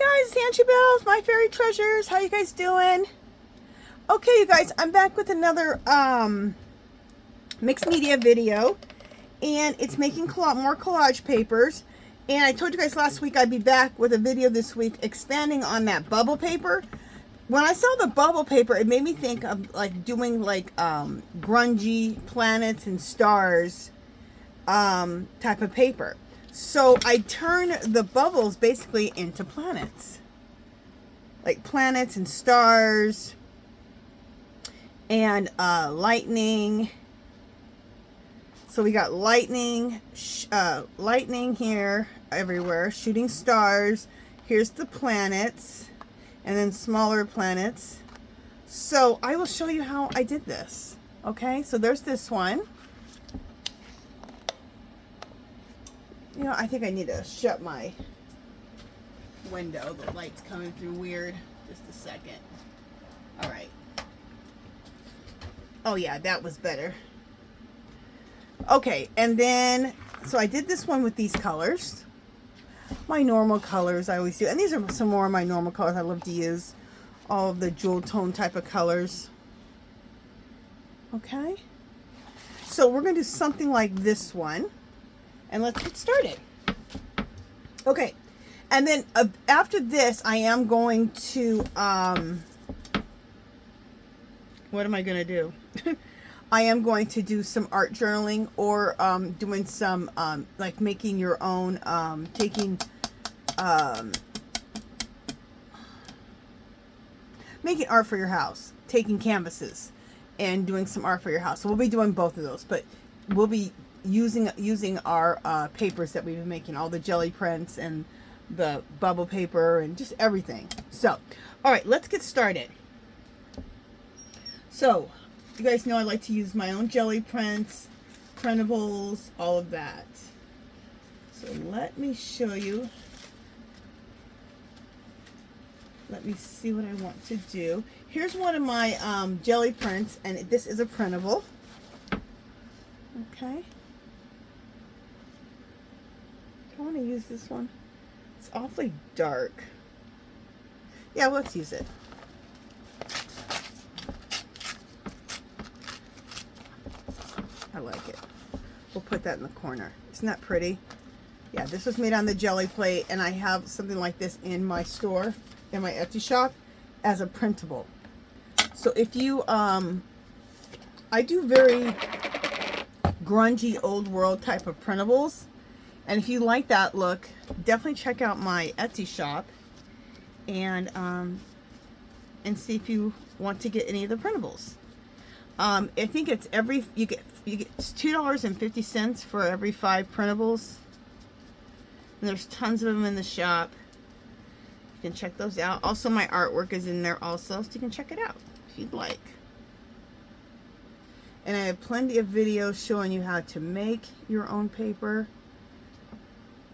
guys, it's Auntie Bells, my fairy treasures. How you guys doing? Okay, you guys, I'm back with another mixed media video, and it's making more collage papers. And I told you guys last week I'd be back with a video this week expanding on that bubble paper. When I saw the bubble paper, it made me think of like doing like grungy planets and stars type of paper. So I turn the bubbles basically into planets. Like planets and stars and lightning. So we got lightning, lightning here everywhere, shooting stars. Here's the planets and then smaller planets. So I will show you how I did this. Okay, so there's this one. You know, I think I need to shut my window. The light's coming through weird. Just a second. All right. Oh yeah, that was better. Okay, and then, so I did this one with these colors. My normal colors I always do. And these are some more of my normal colors I love to use. All of the jewel tone type of colors. Okay. So we're going to do something like this one. And let's get started. Okay. And then after this, I am going to, what am I going to do? I am going to do some art journaling or doing some, like making your own, making art for your house, taking canvases and doing some art for your house. So we'll be doing both of those, but we'll be using our papers that we've been making, all the jelly prints and the bubble paper and just everything. So, all right, let's get started. So, you guys know I like to use my own jelly prints, printables, all of that. So let me show you. Let me see what I want to do. Here's one of my jelly prints, and this is a printable. Okay. I want to use this one. It's awfully dark. Yeah, let's use it. I like it. We'll put that in the corner. Isn't that pretty? Yeah, this was made on the jelly plate, and I have something like this in my store, in my Etsy shop, as a printable. So if you, I do very grungy, old world type of printables, and if you like that look, definitely check out my Etsy shop, and see if you want to get any of the printables. I think it's you get it's $2.50 for every 5 printables. And there's tons of them in the shop. You can check those out. Also, my artwork is in there also, so you can check it out if you'd like. And I have plenty of videos showing you how to make your own paper,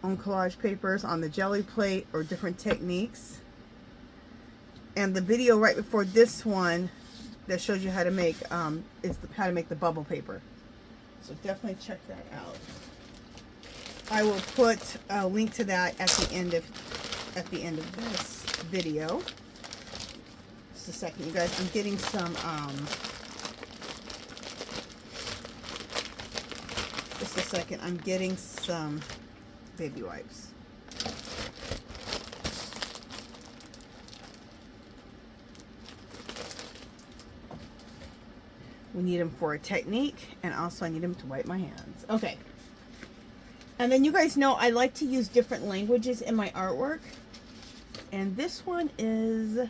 own collage papers on the jelly plate or different techniques. And the video right before this one that shows you how to make is how to make the bubble paper. So definitely check that out. I will put a link to that at the end of this video. Just a second, you guys. I'm getting some just a second. I'm getting some baby wipes. We need them for a technique, and also I need them to wipe my hands. Okay. And then you guys know I like to use different languages in my artwork. And this one is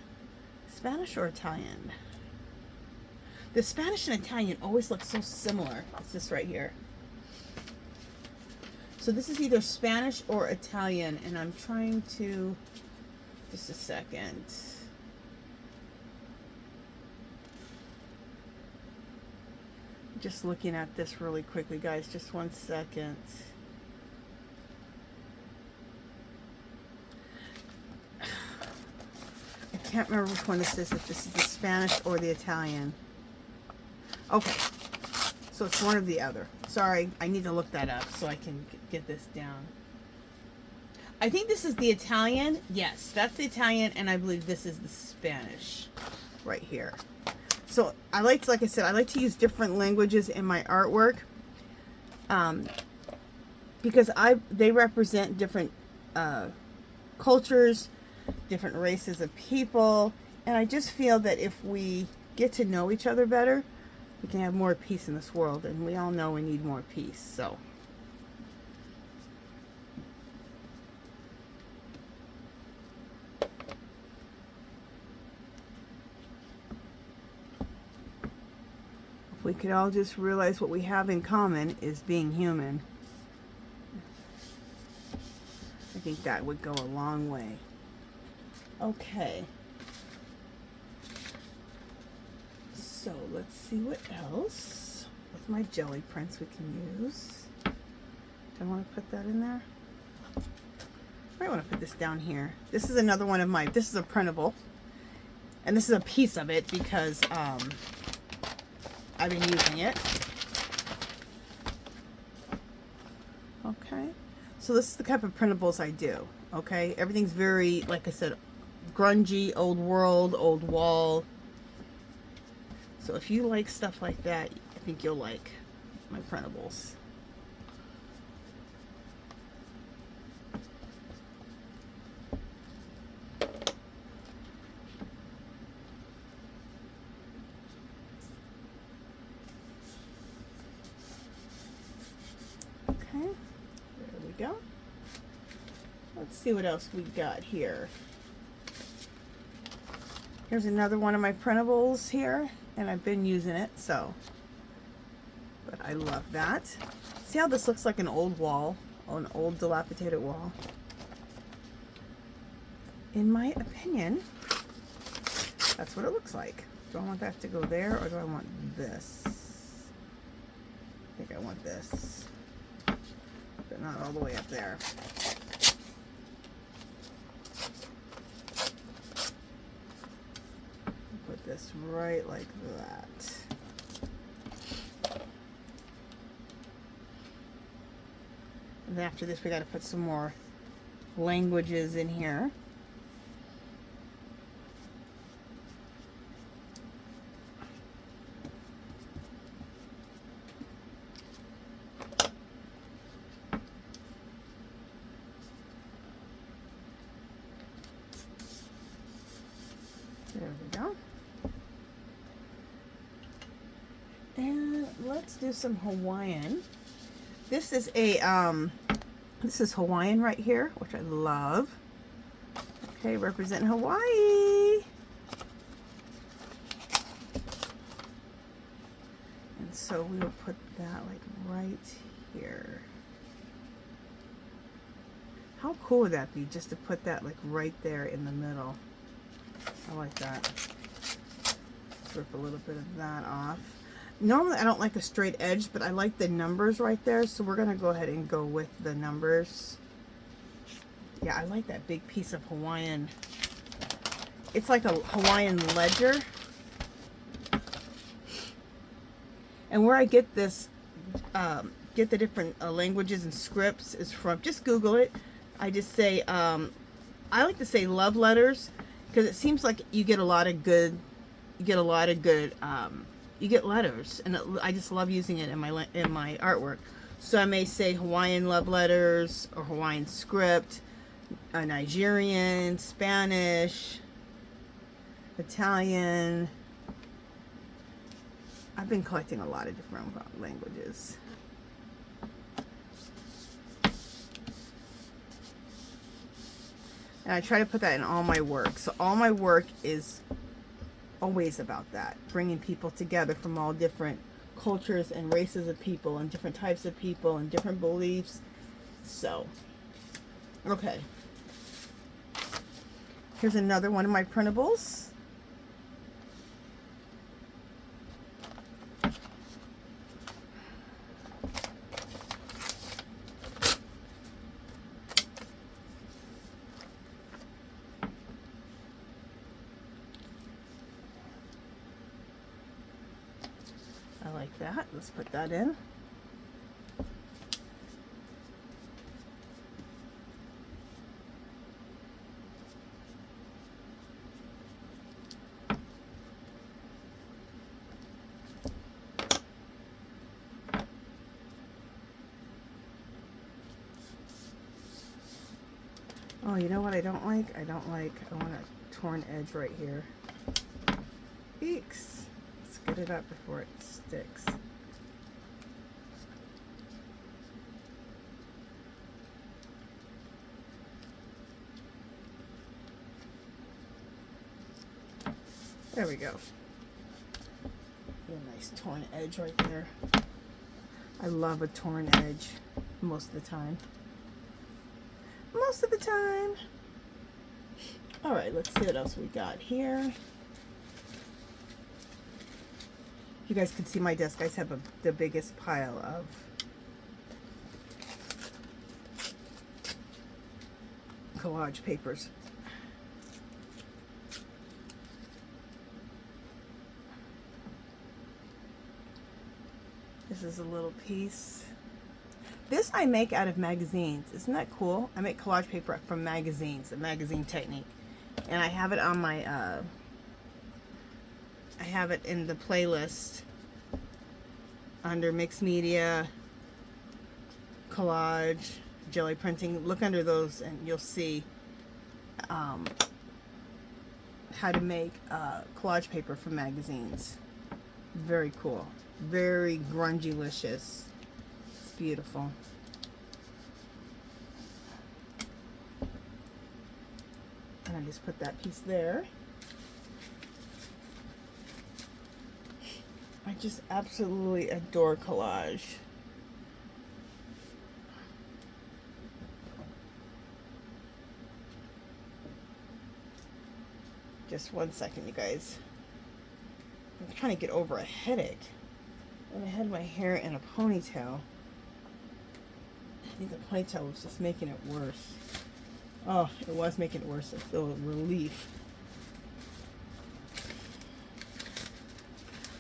Spanish or Italian. The Spanish and Italian always look so similar. It's this right here. So this is either Spanish or Italian, and I'm trying to, just a second. Just looking at this really quickly, guys. Just one second. I can't remember which one this is, if this is the Spanish or the Italian. Okay. So it's one or the other. Sorry, I need to look that up so I can get this down. I think this is the Italian. Yes, that's the Italian, and I believe this is the Spanish right here. So I like I said, I like to use different languages in my artwork, because they represent different cultures, different races of people, and I just feel that if we get to know each other better, we can have more peace in this world, and we all know we need more peace. So if we could all just realize what we have in common is being human, I think that would go a long way. Okay. So let's see what else with my jelly prints we can use. Do I want to put that in there? I might want to put this down here. This is another one of my, this is a printable. And this is a piece of it because I've been using it. Okay. So this is the type of printables I do. Okay. Everything's very, like I said, grungy, old world, old wall. So if you like stuff like that, I think you'll like my printables. Okay, there we go. Let's see what else we got here. Here's another one of my printables here, and I've been using it, so, but I love that. See how this looks like an old wall, an old dilapidated wall? In my opinion, that's what it looks like. Do I want that to go there, or do I want this? I think I want this, but not all the way up there. Put this right like that. And then after this, we got to put some more languages in here. There we go. And let's do some Hawaiian. This is a this is Hawaiian right here, which I love. Okay, representing Hawaii. And so we will put that like right here. How cool would that be, just to put that like right there in the middle? I like that. Let's rip a little bit of that off. Normally I don't like a straight edge, but I like the numbers right there, so we're going to go ahead and go with the numbers. Yeah, I like that big piece of Hawaiian. It's like a Hawaiian ledger. And where I get this, get the different languages and scripts is from, just Google it. I just say, I like to say love letters, because it seems like you get a lot of good, you get letters, and I just love using it in my artwork. So I may say Hawaiian love letters, or Hawaiian script, Nigerian, Spanish, Italian. I've been collecting a lot of different languages. And I try to put that in all my work. So all my work is always about that, bringing people together from all different cultures and races of people and different types of people and different beliefs. So, okay. Here's another one of my printables. I like that. Let's put that in. Oh, you know what I don't like? I want a torn edge right here. Eeks. Let's get it up before it sticks. There we go. A nice torn edge right there. I love a torn edge most of the time. Most of the time. All right, let's see what else we got here. You guys can see my desk. I have the biggest pile of collage papers. This is a little piece. This I make out of magazines. Isn't that cool? I make collage paper from magazines, a magazine technique. And I have it on my, I have it in the playlist under mixed media, collage, jelly printing. Look under those and you'll see how to make collage paper from magazines. Very cool. Very grungy-licious. It's beautiful. And I just put that piece there. I just absolutely adore collage. Just one second, you guys. I'm trying to get over a headache. And I had my hair in a ponytail. I think the ponytail was just making it worse. Oh, it was making it worse. I feel relief.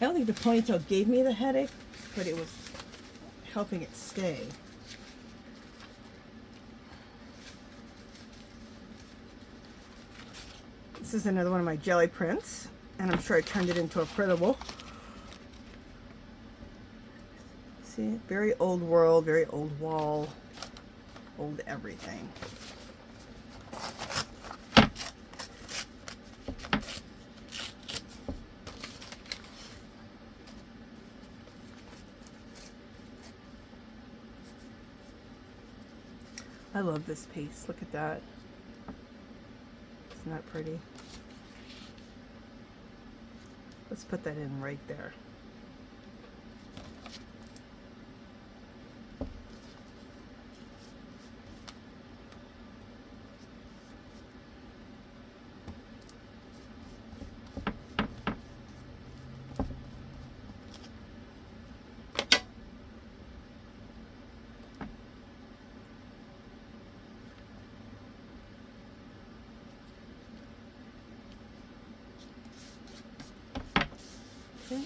I don't think the ponytail gave me the headache, but it was helping it stay. This is another one of my jelly prints, and I'm sure I turned it into a printable. See, very old world, very old wall, old everything. I love this piece. Look at that. Isn't that pretty? Let's put that in right there. Okay.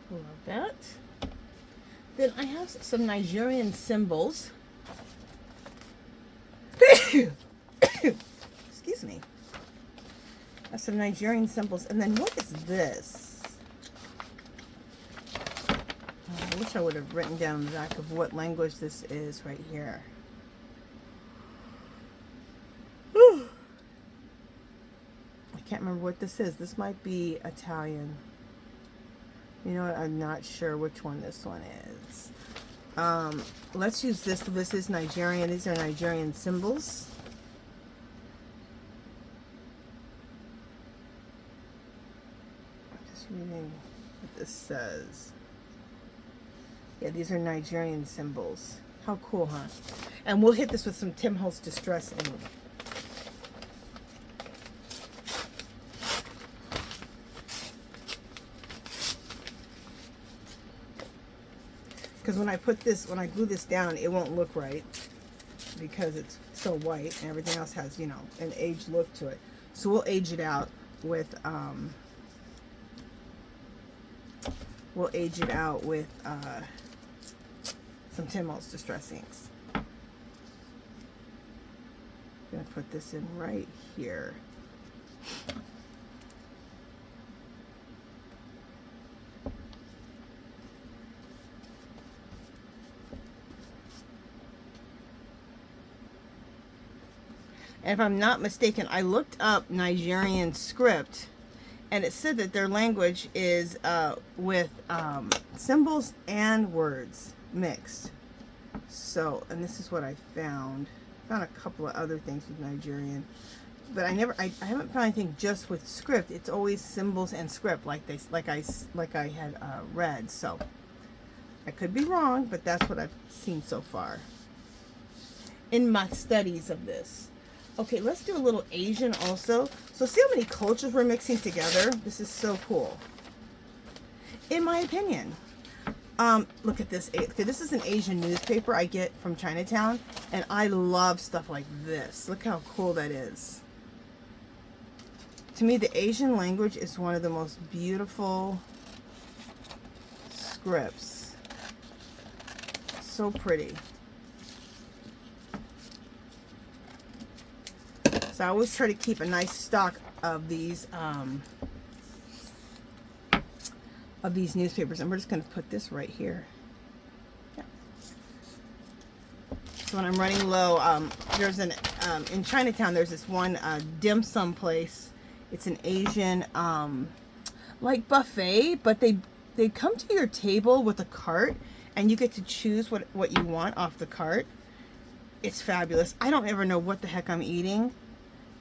Love that. Then I have some Nigerian symbols. Excuse me. I have some Nigerian symbols. And then what is this? I wish I would have written down the back of what language this is right here. I can't remember what this is. This might be Italian. You know what? I'm not sure which one this one is. Let's use this. This is Nigerian. These are Nigerian symbols. I'm just reading what this says. Yeah, these are Nigerian symbols. How cool, huh? And we'll hit this with some Tim Holtz Distress ink. Because when I put this, when I glue this down, it won't look right because it's so white and everything else has, you know, an aged look to it. So we'll age it out with, some Tim Holtz Distress inks. I'm gonna put this in right here. And if I'm not mistaken, I looked up Nigerian script, and it said that their language is with symbols and words mixed. So, and this is what I found. I found a couple of other things with Nigerian, but I haven't found anything just with script. It's always symbols and script, like I had read. So I could be wrong, but that's what I've seen so far in my studies of this. Okay, let's do a little Asian also. So see how many cultures we're mixing together? This is so cool, in my opinion. Look at this. Okay, this is an Asian newspaper I get from Chinatown, and I love stuff like this. Look how cool that is. To me, the Asian language is one of the most beautiful scripts. So pretty. So I always try to keep a nice stock of these newspapers, and we're just going to put this right here. Yeah. So when I'm running low, there's an in Chinatown, there's this one dim sum place. It's an Asian like buffet, but they come to your table with a cart, and you get to choose what you want off the cart. It's fabulous. I don't ever know what the heck I'm eating,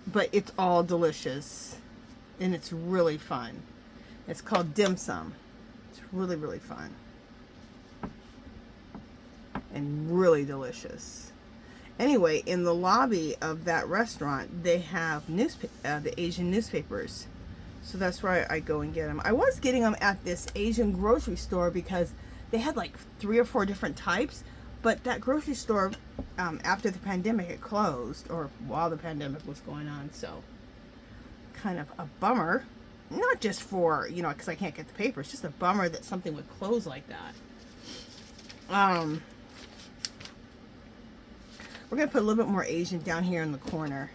but it's all delicious, and it's really fun. It's called dim sum. It's really, really fun and really delicious. Anyway, in the lobby of that restaurant, they have the Asian newspapers, so that's where I go and get them. I was getting them at this Asian grocery store because they had like 3 or 4 different types, but that grocery store, after the pandemic, it closed, or while the pandemic was going on, so kind of a bummer. Not just for, you know, because I can't get the paper. It's just a bummer that something would close like that. We're going to put a little bit more Asian down here in the corner.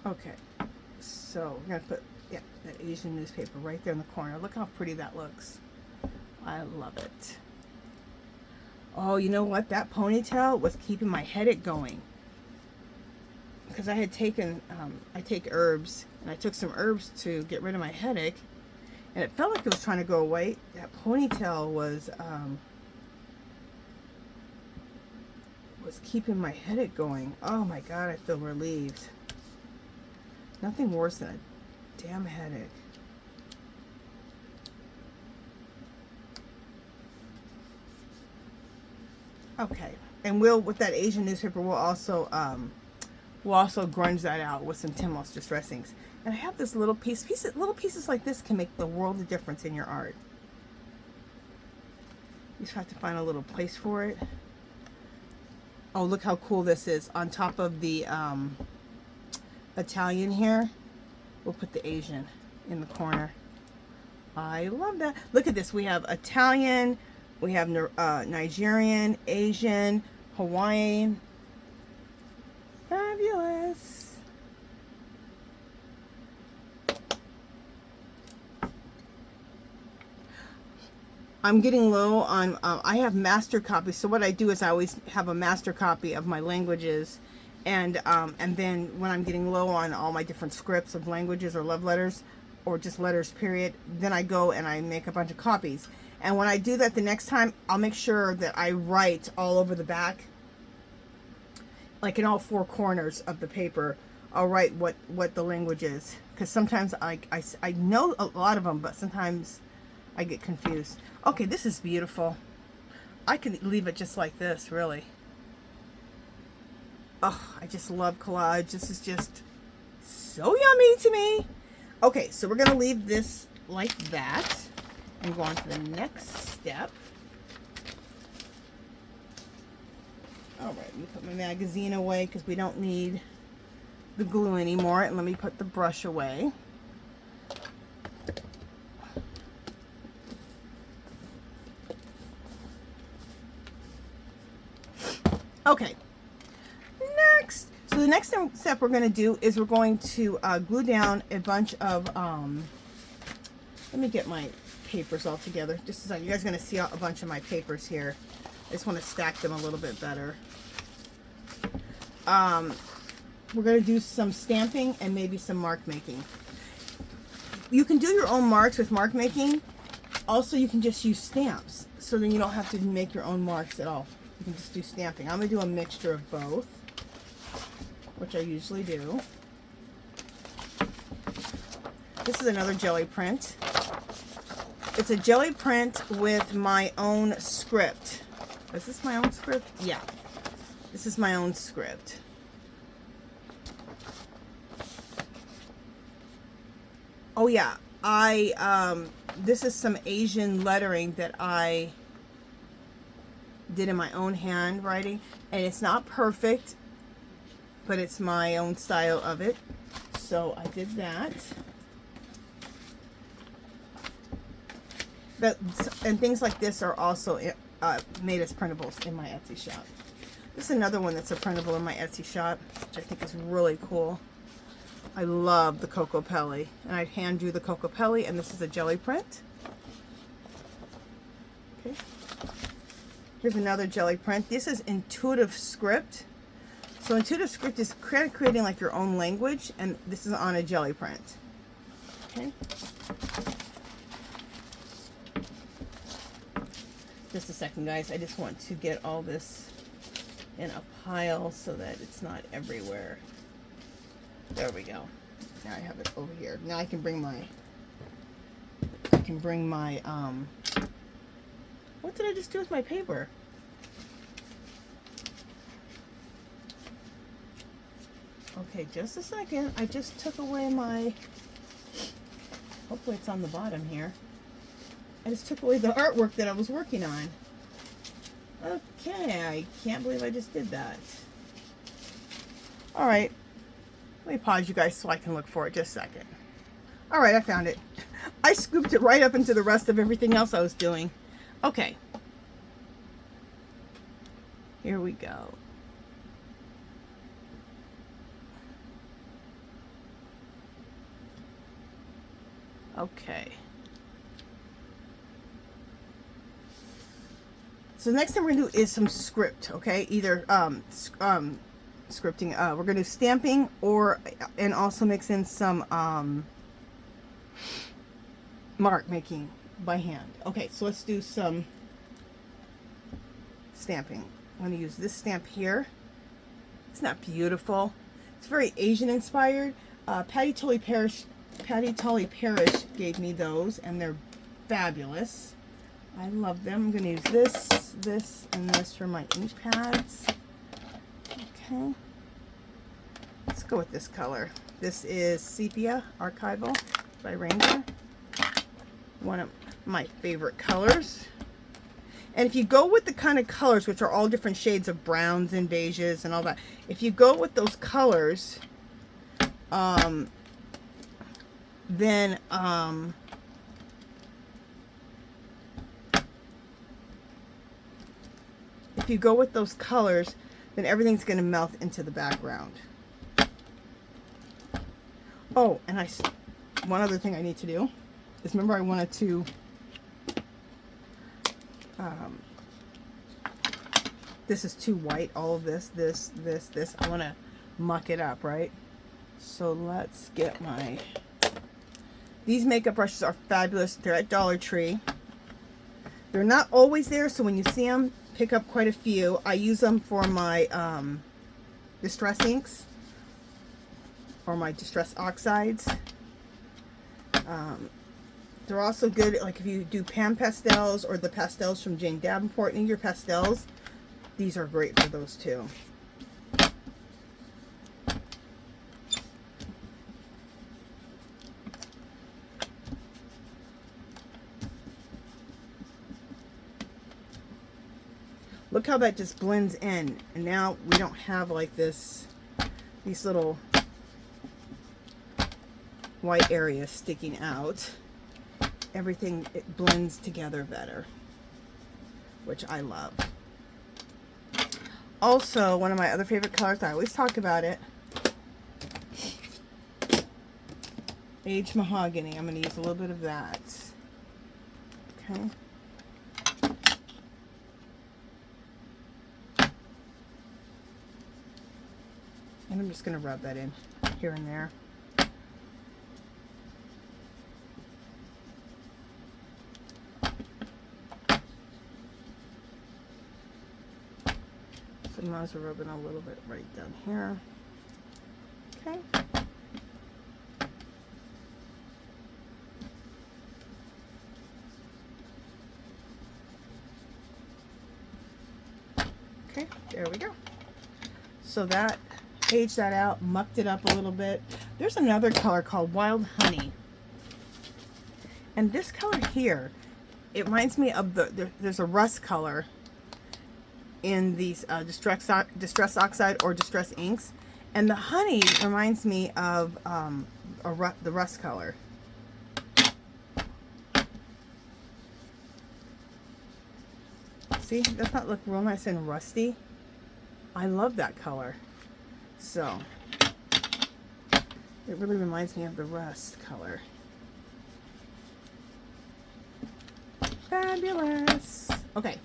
Okay, so we're going to put, yeah, that Asian newspaper right there in the corner. Look how pretty that looks. I love it. Oh, you know what? That ponytail was keeping my headache going. Because I had taken, I take herbs, and I took some herbs to get rid of my headache, and it felt like it was trying to go away. That ponytail was keeping my headache going. Oh my God, I feel relieved. Nothing worse than a damn headache. Okay, and with that Asian newspaper, we'll also grunge that out with some Tim Monster dressings. And I have this little little pieces like this can make the world of difference in your art. You just have to find a little place for it. Oh, look how cool this is. On top of the Italian here, we'll put the Asian in the corner. I love that. Look at this. We have Italian, we have Nigerian, Asian, Hawaiian. Fabulous. I'm getting low on, I have master copies. So what I do is I always have a master copy of my languages. And then when I'm getting low on all my different scripts of languages or love letters, or just letters period, then I go and I make a bunch of copies. And when I do that the next time, I'll make sure that I write all over the back, like in all 4 corners of the paper. I'll write what the language is, because sometimes I know a lot of them, but sometimes I get confused. Okay, this is beautiful. I can leave it just like this, really. Oh, I just love collage. This is just so yummy to me. Okay, so we're going to leave this like that and go on to the next step. All right, let me put my magazine away because we don't need the glue anymore. And let me put the brush away. Okay, next. So the next step we're going to do is we're going to glue down a bunch of, let me get my papers all together. Just a second. You guys are going to see a bunch of my papers here. I just want to stack them a little bit better. We're going to do some stamping and maybe some mark making. You can do your own marks with mark making. Also, you can just use stamps. So then you don't have to make your own marks at all. You can just do stamping. I'm going to do a mixture of both, which I usually do. This is another jelly print. It's a jelly print with my own script. Is this my own script? Yeah. This is my own script. Oh yeah, this is some Asian lettering that I did in my own handwriting, and it's not perfect, but it's my own style of it. So I did that. And things like this are also made as printables in my Etsy shop. This is another one that's a printable in my Etsy shop, which I think is really cool. I love the Coco Pelli, and I hand drew the Coco Pelli, and this is a jelly print. Okay. Here's another jelly print. This is Intuitive Script. So Intuitive Script is creating like your own language, and this is on a jelly print. Okay. Just a second, guys. I just want to get all this in a pile so that it's not everywhere. There we go. Now I have it over here. Now I can bring my, what did I just do with my paper? Okay, just a second. I just took away my, hopefully it's on the bottom here. I just took away the artwork that I was working on. Okay, I can't believe I just did that. All right. Let me pause you guys so I can look for it just a second. All right, I found it. I scooped it right up into the rest of everything else I was doing. Okay. Here we go. Okay. So the next thing we're going to do is some script, okay? Either scripting, we're going to do stamping and also mix in some mark making by hand. Okay, so let's do some stamping. I'm going to use this stamp here. It's not beautiful. It's very Asian inspired. Patti Tolley Parrish gave me those, and they're fabulous. I love them. I'm going to use this, and this for my ink pads. Okay. Let's go with this color. This is Sepia Archival by Ranger. One of my favorite colors. And if you go with the kind of colors, which are all different shades of browns and beiges and all that, if you go with those colors, then if you go with those colors, then everything's going to melt into the background. Oh, and one other thing I need to do is, remember I wanted to this is too white, all of this. I want to muck it up, right? So let's get these makeup brushes are fabulous. They're at Dollar Tree. They're not always there, so when you see them, pick up quite a few. I use them for my distress inks or my distress oxides. They're also good, like if you do pan pastels or the pastels from Jane Davenport, need your pastels. These are great for those too. Look how that just blends in, and now we don't have like these little white areas sticking out. Everything, it blends together better, which I love. Also, one of my other favorite colors, I always talk about it, Aged Mahogany. I'm going to use a little bit of that. Okay. And I'm just going to rub that in here and there. So you might as well rub it a little bit right down here. Okay. Okay, there we go. So that aged that out, mucked it up a little bit. There's another color called Wild Honey. And this color here, it reminds me of there's a rust color in these Distress Oxide or Distress Inks. And the honey reminds me of the rust color. See, does that look real nice and rusty? I love that color. So, it really reminds me of the rust color. Fabulous. Okay.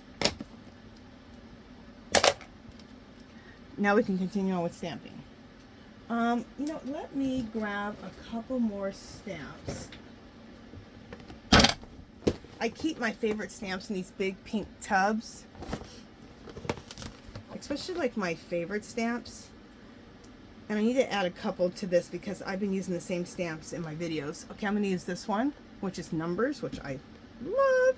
Now we can continue on with stamping. You know, let me grab a couple more stamps. I keep my favorite stamps in these big pink tubs. Especially like my favorite stamps. And I need to add a couple to this because I've been using the same stamps in my videos. Okay, I'm going to use this one, which is Numbers, which I love.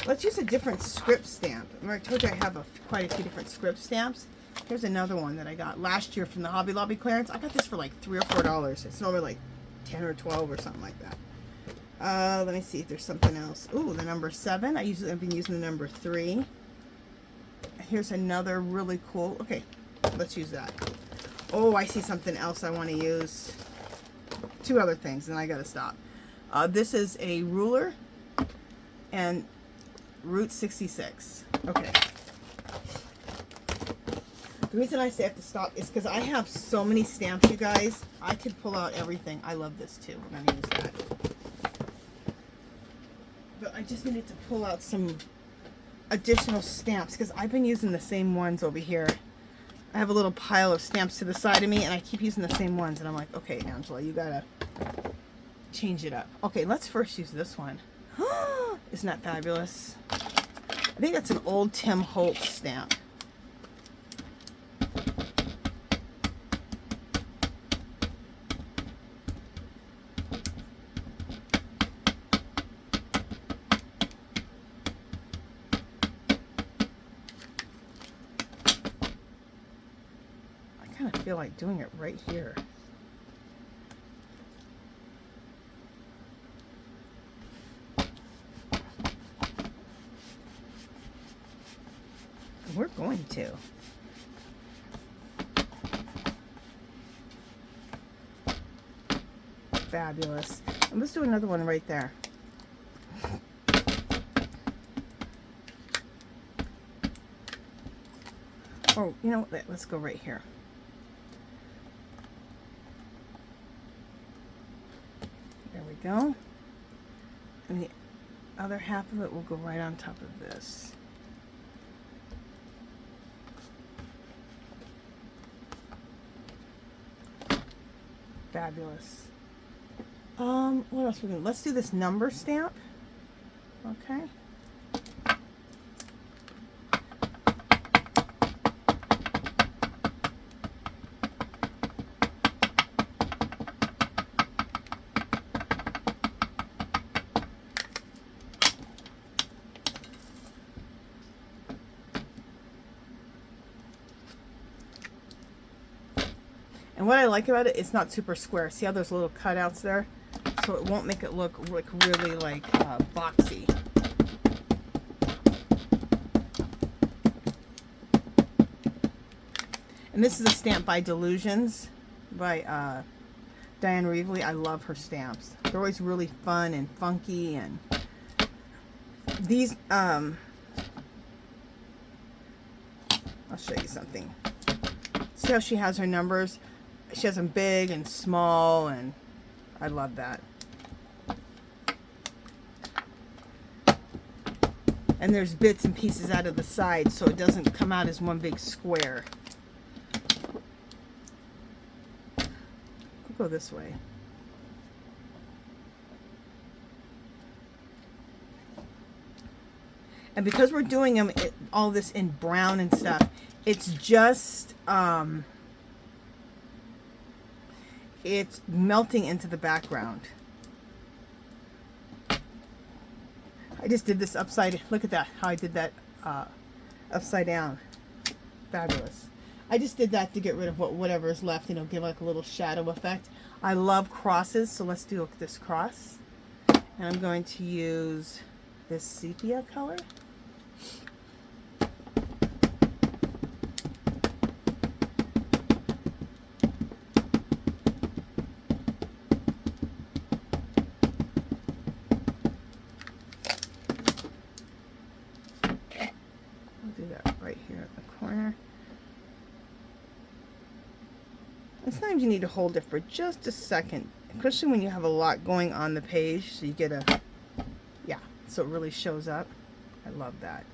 Let's use a different script stamp. Remember I told you I have quite a few different script stamps. Here's another one that I got last year from the Hobby Lobby clearance. I got this for like $3 or $4. It's normally like 10 or 12 or something like that. Let me see if there's something else. Ooh, the number 7. I've been using the number 3. Here's another really cool. Okay, let's use that. Oh, I see something else I want to use. 2 other things, and I gotta stop. This is a ruler and Route 66. Okay. The reason I say I have to stop is because I have so many stamps, you guys. I could pull out everything. I love this too. We're gonna use that. But I just needed to pull out some additional stamps because I've been using the same ones over here. I have a little pile of stamps to the side of me and I keep using the same ones and I'm like, okay, Angela, you gotta change it up. Okay, let's first use this one. Isn't that fabulous? I think that's an old Tim Holtz stamp. I kind of feel like doing it right here. We're going to. Fabulous. And let's do another one right there. Oh, you know what? Let's go right here. There we go. And the other half of it will go right on top of this. Fabulous. What else we're gonna? Let's do this number stamp. Okay. And what I like about it, it's not super square. See how there's little cutouts there? So it won't make it look like really like boxy. And this is a stamp by Delusions by Diane Reevely. I love her stamps. They're always really fun and funky. And these I'll show you something. See how she has her numbers? She has them big and small, and I love that. And there's bits and pieces out of the side, so it doesn't come out as one big square. I'll go this way. And because we're doing them, all this in brown and stuff, it's just, it's melting into the background. I just did this upside, look at that, how I did that upside down. Fabulous. I just did that to get rid of whatever is left, you know, give like a little shadow effect. I love crosses, so let's do this cross. And I'm going to use this sepia color. Sometimes you need to hold it for just a second, especially when you have a lot going on the page, so you get a, yeah, so it really shows up. I love that.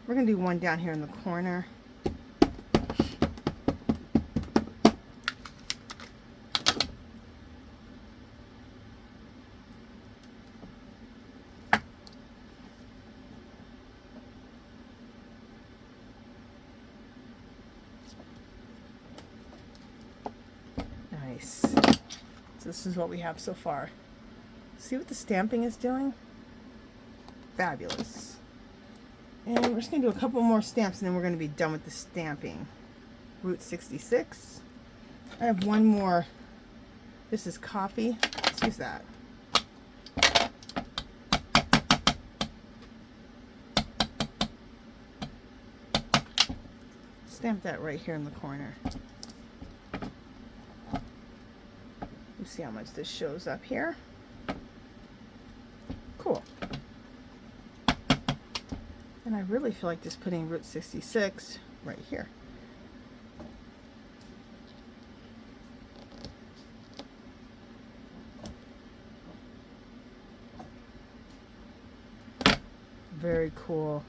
We're going to do one down here in the corner. So this is what we have so far. See what the stamping is doing? Fabulous. And we're just going to do a couple more stamps and then we're going to be done with the stamping. Route 66. I have one more. This is coffee. Let's use that. Stamp that right here in the corner. See how much this shows up here. Cool. And I really feel like just putting Route 66 right here. Very cool.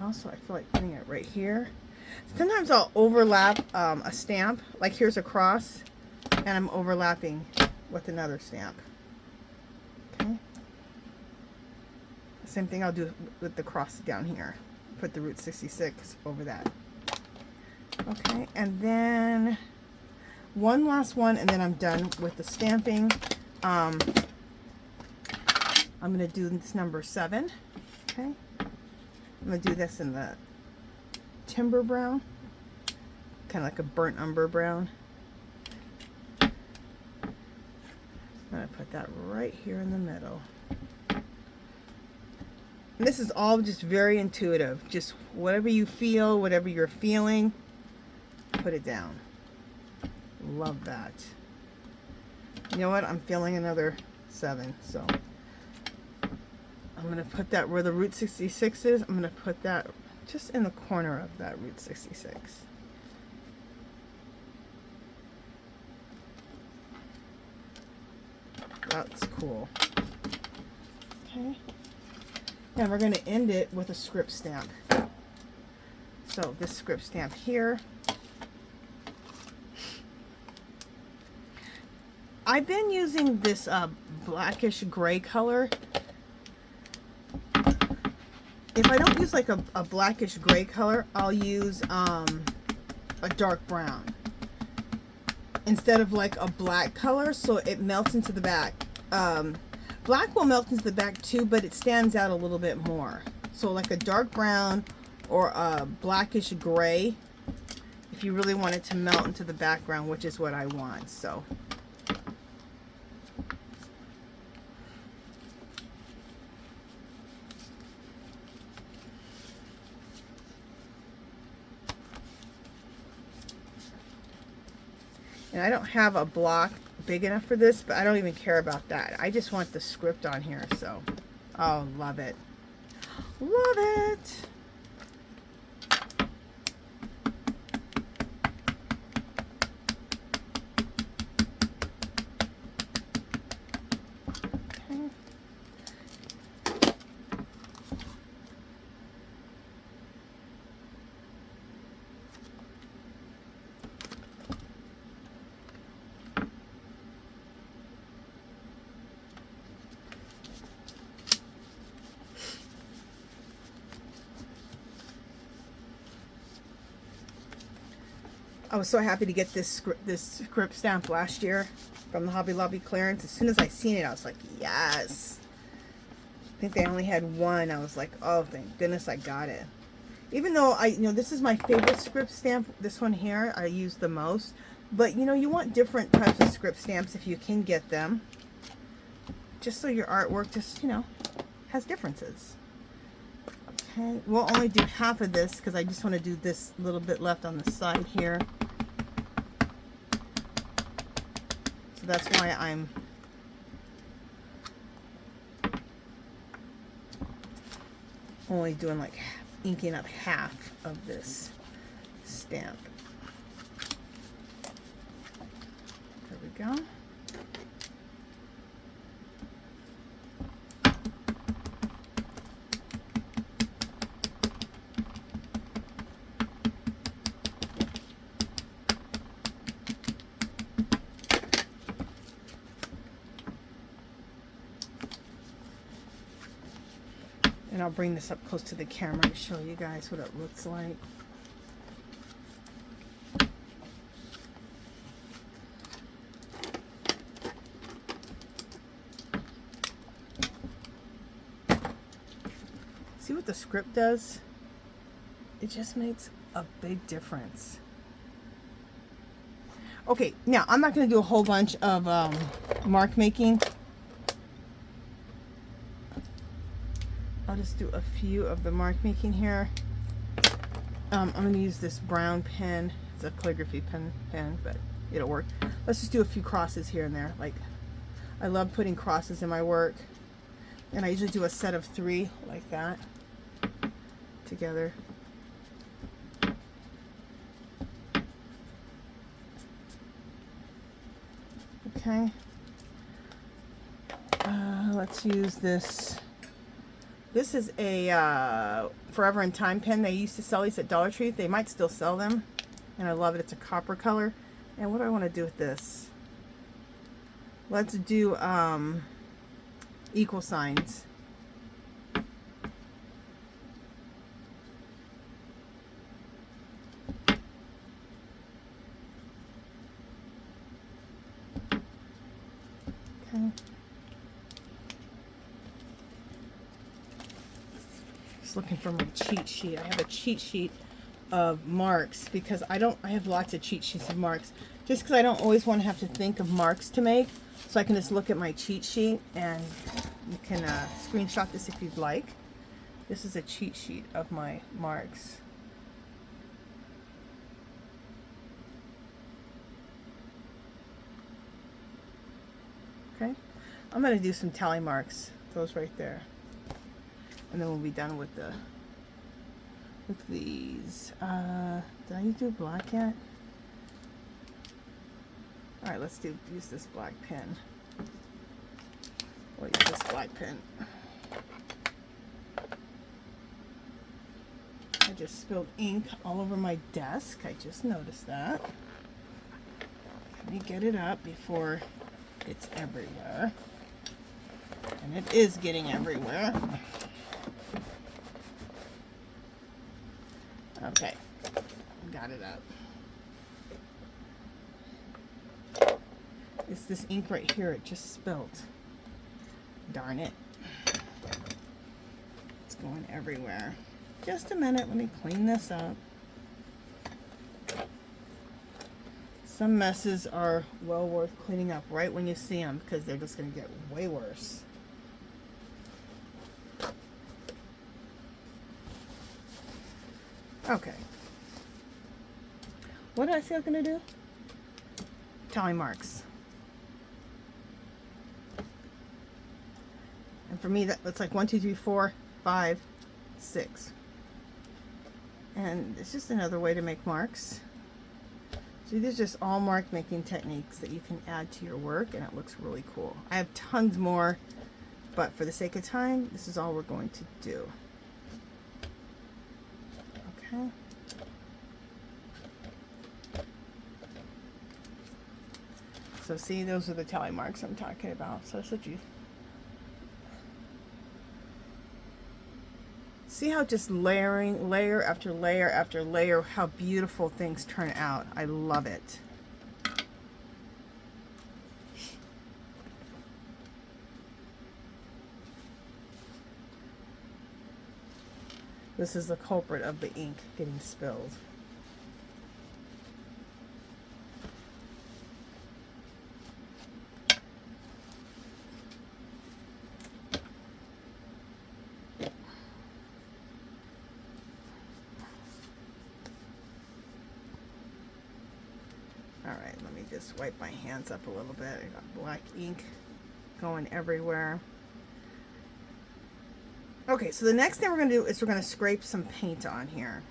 Also, I feel like putting it right here. Sometimes I'll overlap a stamp, like here's a cross, and I'm overlapping with another stamp. Okay. Same thing I'll do with the cross down here. Put the Route 66 over that. Okay, and then one last one, and then I'm done with the stamping. I'm going to do this number 7. Okay. I'm going to do this in the timber brown, kind of like a burnt umber brown. I'm going to put that right here in the middle. And this is all just very intuitive. Just whatever you feel, whatever you're feeling, put it down. Love that. You know what? I'm feeling another 7, so I'm going to put that where the Route 66 is. I'm going to put that just in the corner of that Route 66. That's cool. Okay. And we're going to end it with a script stamp. So this script stamp here. I've been using this blackish gray color. If I don't use like a blackish gray color, I'll use a dark brown instead of like a black color, so it melts into the back. Black will melt into the back too, but it stands out a little bit more. So like a dark brown or a blackish gray, if you really want it to melt into the background, which is what I want. So and I don't have a block big enough for this, but I don't even care about that. I just want the script on here, so Oh, love it. Love it. I was so happy to get this script stamp last year from the Hobby Lobby clearance. As soon as I seen it, I was like, yes. I think they only had one. I was like, oh, thank goodness I got it. Even though this is my favorite script stamp. This one here I use the most. But you want different types of script stamps if you can get them. Just so your artwork just, has differences. Okay, we'll only do half of this because I just want to do this little bit left on the side here. So that's why I'm only doing like inking up half of this stamp. There we go. And I'll bring this up close to the camera to show you guys what it looks like. See what the script does? It just makes a big difference. Okay, now I'm not going to do a whole bunch of mark making. I'll just do a few of the mark making here. I'm going to use this brown pen. It's a calligraphy pen, but it'll work. Let's just do a few crosses here and there. Like, I love putting crosses in my work. And I usually do a set of 3 like that together. Okay. Let's use this. This is a Forever in Time pen. They used to sell these at Dollar Tree. They might still sell them. And I love it. It's a copper color. And what do I want to do with this? Let's do equal signs. Okay. Looking for my cheat sheet. I have a cheat sheet of marks because I have lots of cheat sheets of marks just because I don't always want to have to think of marks to make, so I can just look at my cheat sheet, and you can screenshot this if you'd like. This is a cheat sheet of my marks. Okay, I'm going to do some tally marks, those right there. And then we'll be done with these. Did I do black yet? All right, let's use this black pen. We'll use this black pen. I just spilled ink all over my desk. I just noticed that. Let me get it up before it's everywhere. And it is getting everywhere. Okay, got it up. It's this ink right here, it just spilled. Darn it. It's going everywhere. Just a minute, let me clean this up. Some messes are well worth cleaning up right when you see them because they're just going to get way worse. Okay. What did I say I was going to do? Tally marks. And For me, that's like 1, 2, 3, 4, 5, 6. And it's just another way to make marks. So these are just all mark making techniques that you can add to your work, and it looks really cool. I have tons more, but for the sake of time, this is all we're going to do. Okay. So see, those are the tally marks I'm talking about. So that's what you see, how just layering, layer after layer after layer, how beautiful things turn out. I love it. This is the culprit of the ink getting spilled. Alright, let me just wipe my hands up a little bit. I got black ink going everywhere. Okay, so the next thing we're going to do is we're going to scrape some paint on here.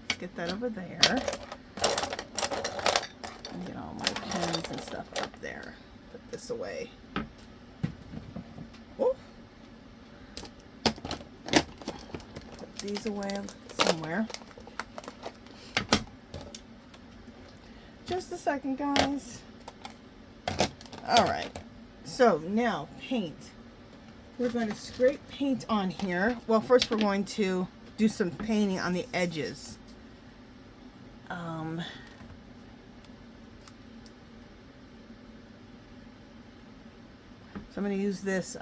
Let's get that over there. And get all my pens and stuff up there. Put this away. Oh. Put these away somewhere. Just a second, guys. Alright, so now paint. We're going to scrape paint on here. Well, first we're going to do some painting on the edges. So I'm going to use this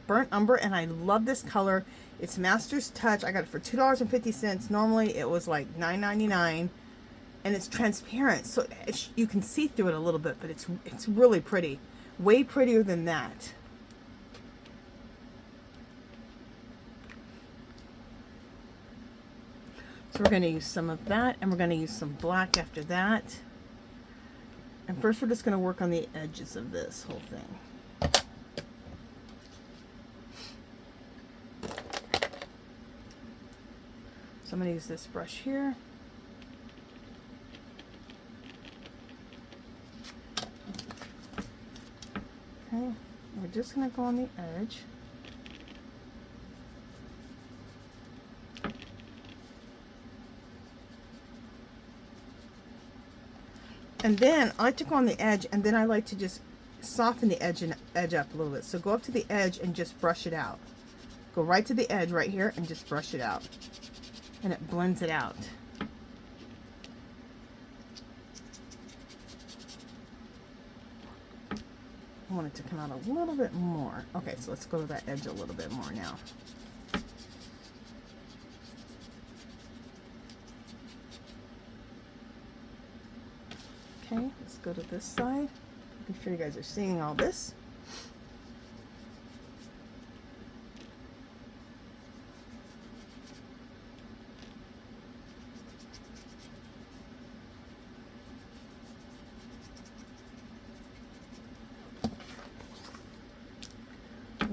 burnt umber, and I love this color. It's Master's Touch. I got it for $2.50. Normally it was like $9.99. And it's transparent, so you can see through it a little bit, but it's really pretty. Way prettier than that. So we're going to use some of that, and we're going to use some black after that. And first we're just going to work on the edges of this whole thing. So I'm going to use this brush here. Okay, we're just going to go on the edge. And then I like to go on the edge, and then I like to just soften the edge and edge up a little bit. So go up to the edge and just brush it out. Go right to the edge right here and just brush it out. And it blends it out. I want it to come out a little bit more. Okay, so let's go to that edge a little bit more now. Okay, let's go to this side. I'm sure you guys are seeing all this.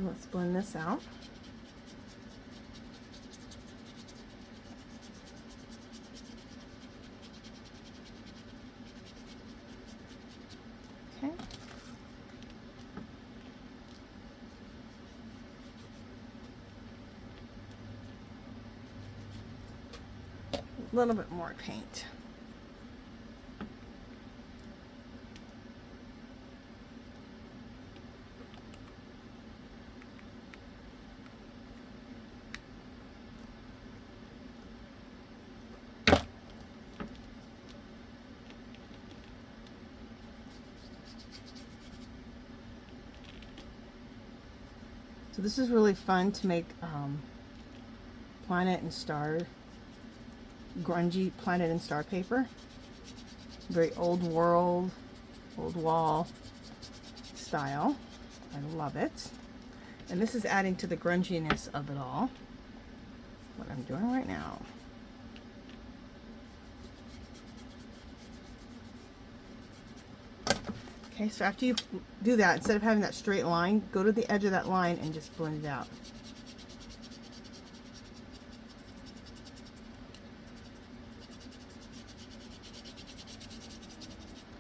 Let's blend this out. Okay. A little bit more paint. So this is really fun to make planet and star, grungy planet and star paper. Very old world, old wall style. I love it. And this is adding to the grunginess of it all. what I'm doing right now. Okay, so after you do that, instead of having that straight line, go to the edge of that line and just blend it out.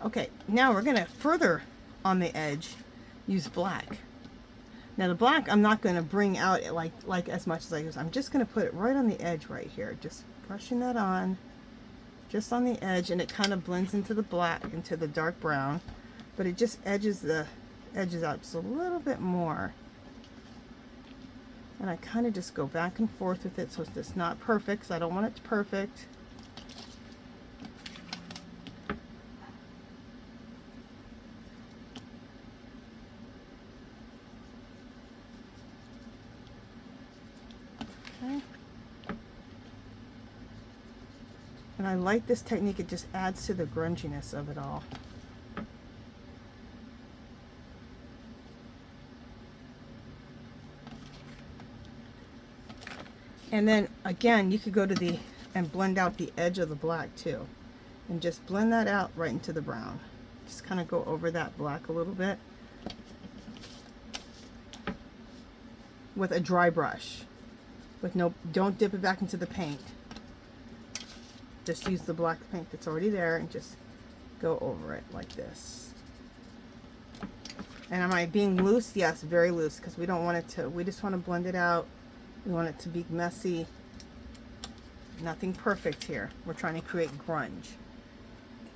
Okay, now we're gonna further on the edge use black. Now the black I'm not gonna bring out like as much as I use. I'm just gonna put it right on the edge right here. Just brushing that on, just on the edge, and it kind of blends into the black, into the dark brown, but it just edges the edges out just a little bit more. And I kind of just go back and forth with it, so it's not perfect, because I don't want it perfect. And I like this technique, it just adds to the grunginess of it all. And then again, you could go to the and blend out the edge of the black too. And just blend that out right into the brown. Just kind of go over that black a little bit with a dry brush. With no, don't dip it back into the paint. Just use the black paint that's already there and just go over it like this. And am I being loose? Yes, very loose, because we don't want it to, we just want to blend it out. We want it to be messy. Nothing perfect here. We're trying to create grunge.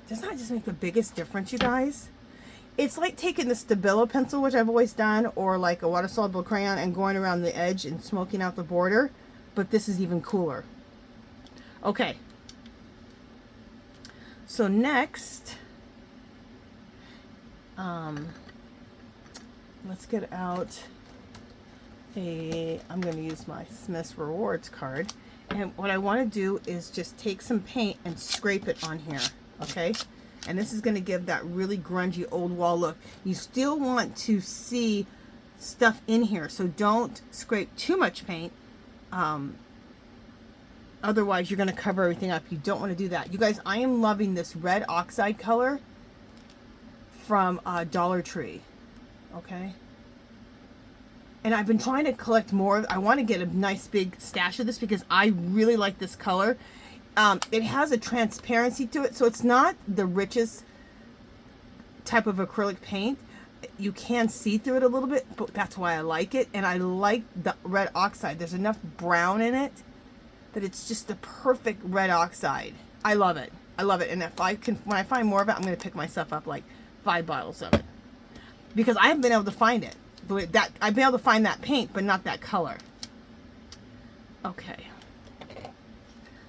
Doesn't that just make the biggest difference, you guys? It's like taking the Stabilo pencil, which I've always done, or like a water-soluble crayon, and going around the edge and smoking out the border. But this is even cooler. Okay. So next, let's get out I'm going to use my Smith's Rewards card. And what I want to do is just take some paint and scrape it on here. Okay? And this is going to give that really grungy old wall look. You still want to see stuff in here, so don't scrape too much paint. Otherwise, you're going to cover everything up. You don't want to do that. You guys, I am loving this red oxide color from Dollar Tree. Okay? And I've been trying to collect more. I want to get a nice big stash of this because I really like this color. It has a transparency to it, so it's not the richest type of acrylic paint. You can see through it a little bit, but that's why I like it. And I like the red oxide. There's enough brown in it that it's just the perfect red oxide. I love it. I love it. And if I can, when I find more of it, I'm going to pick myself up like 5 bottles of it, because I haven't been able to find it. That I've been able to find that paint, but not that color. Okay.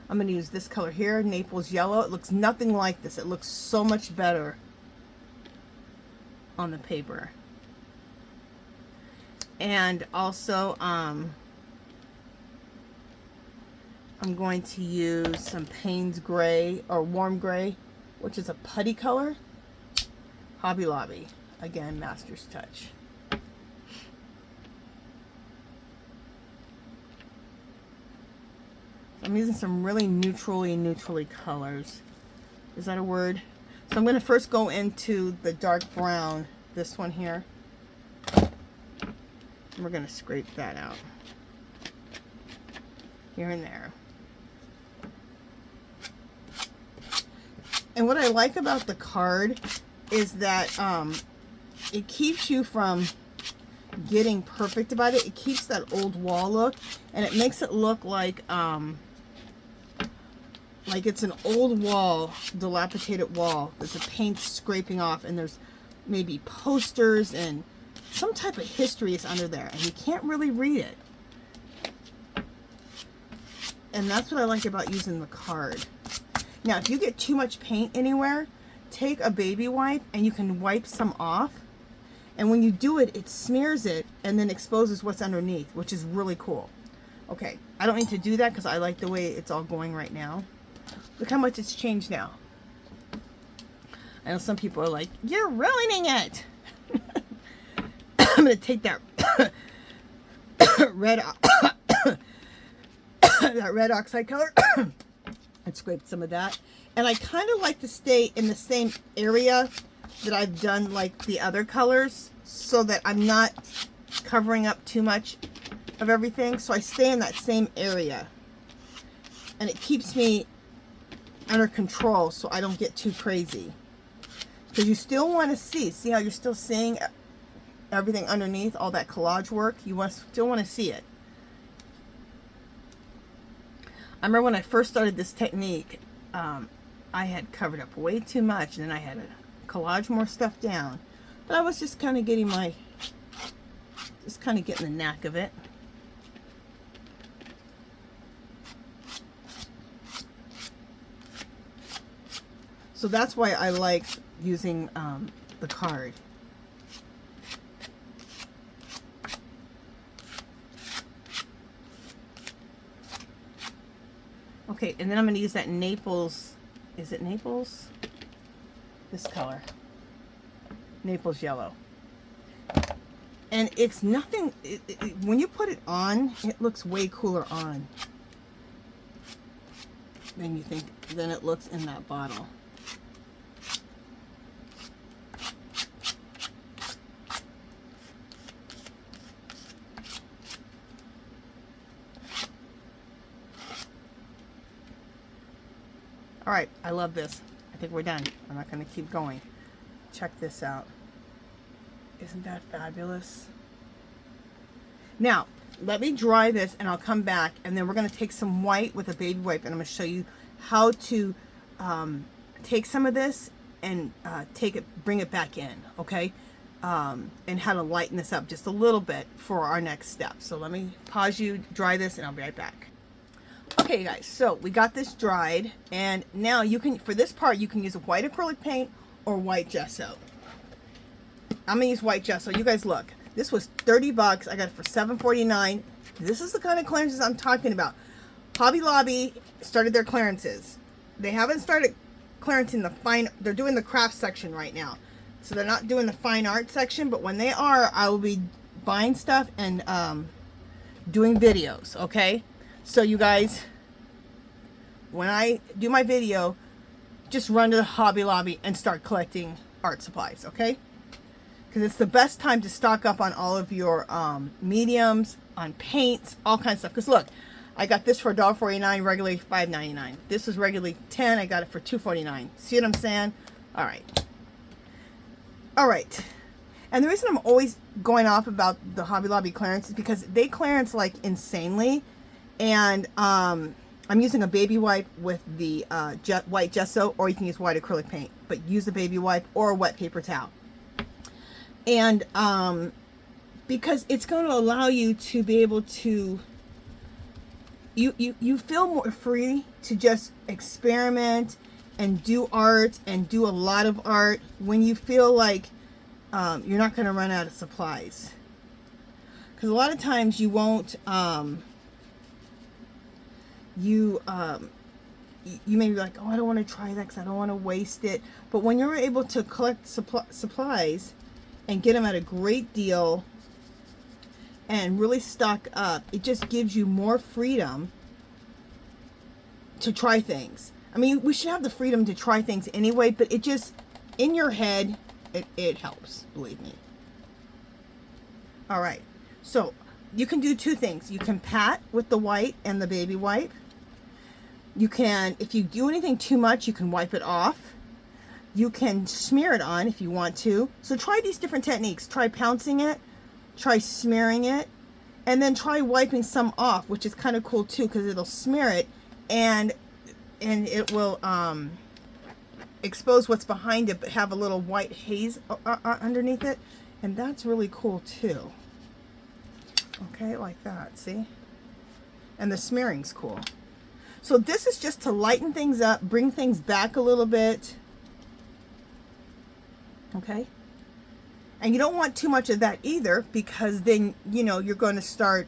I'm going to use this color here, Naples Yellow. It looks nothing like this. It looks so much better on the paper. And also, I'm going to use some Payne's Gray, or Warm Gray, which is a putty color. Hobby Lobby. Again, Master's Touch. I'm using some really neutrally colors. Is that a word? So I'm going to first go into the dark brown, this one here. And we're going to scrape that out. Here and there. And what I like about the card is that it keeps you from getting perfect about it. It keeps that old wall look, and it makes it look like it's an old wall, dilapidated wall that the paint's scraping off, and there's maybe posters and some type of history is under there, and you can't really read it. And that's what I like about using the card. Now, if you get too much paint anywhere, take a baby wipe and you can wipe some off. And when you do it, it smears it and then exposes what's underneath, which is really cool. Okay, I don't need to do that because I like the way it's all going right now. Look how much it's changed now. I know some people are like, you're ruining it. I'm going to take that red that red oxide color. I scraped some of that. And I kind of like to stay in the same area that I've done like the other colors, so that I'm not covering up too much of everything. So I stay in that same area. And it keeps me under control so I don't get too crazy. Because you still want to see how you're still seeing everything underneath, all that collage work. You still want to see it. I remember when I first started this technique, I had covered up way too much, and then I had to collage more stuff down. But I was just kind of getting getting the knack of it. So that's why I like using the card. Okay, and then I'm going to use that Naples, is it Naples? This color. Naples yellow. And it's nothing, when you put it on, it looks way cooler on than you think, than it looks in that bottle. All right, I love this. I think we're done. I'm not going to keep going. Check this out. Isn't that fabulous? Now, let me dry this and I'll come back, and then we're going to take some white with a baby wipe, and I'm going to show you how to take some of this and bring it back in, okay? And how to lighten this up just a little bit for our next step. So let me pause you, dry this, and I'll be right back. Okay guys, so we got this dried, and now you can, for this part, you can use a white acrylic paint or white gesso. I'm gonna use white gesso. You guys look, this was 30 bucks. I got it for $7.49. This is the kind of clearances I'm talking about. Hobby Lobby started their clearances. They haven't started clearancing the fine, they're doing the craft section right now. So they're not doing the fine art section, but when they are, I will be buying stuff and doing videos, okay? So you guys, when I do my video, just run to the Hobby Lobby and start collecting art supplies, okay? Because it's the best time to stock up on all of your mediums, on paints, all kinds of stuff. Because look, I got this for $1.49, regularly $5.99. This is regularly $10. I got it for $2.49. See what I'm saying? All right. All right. And the reason I'm always going off about the Hobby Lobby clearance is because they clearance like insanely. And I'm using a baby wipe with the white gesso, or you can use white acrylic paint, but use the baby wipe or a wet paper towel. And because it's going to allow you to be able to, you feel more free to just experiment and do art and do a lot of art when you feel like you're not going to run out of supplies. Because a lot of times you won't, you may be like, oh, I don't want to try that because I don't want to waste it. But when you're able to collect supplies and get them at a great deal and really stock up, it just gives you more freedom to try things. I mean, we should have the freedom to try things anyway, but it just, in your head, it helps, believe me. All right, so you can do two things. You can pat with the white and the baby wipe. You can, if you do anything too much, you can wipe it off. You can smear it on if you want to. So try these different techniques. Try pouncing it, try smearing it, and then try wiping some off, which is kind of cool too, because it'll smear it and it will expose what's behind it, but have a little white haze underneath it, and that's really cool too. Okay, like that, see? And the smearing's cool. So this is just to lighten things up, bring things back a little bit. Okay? And you don't want too much of that either, because then, you know, you're going to start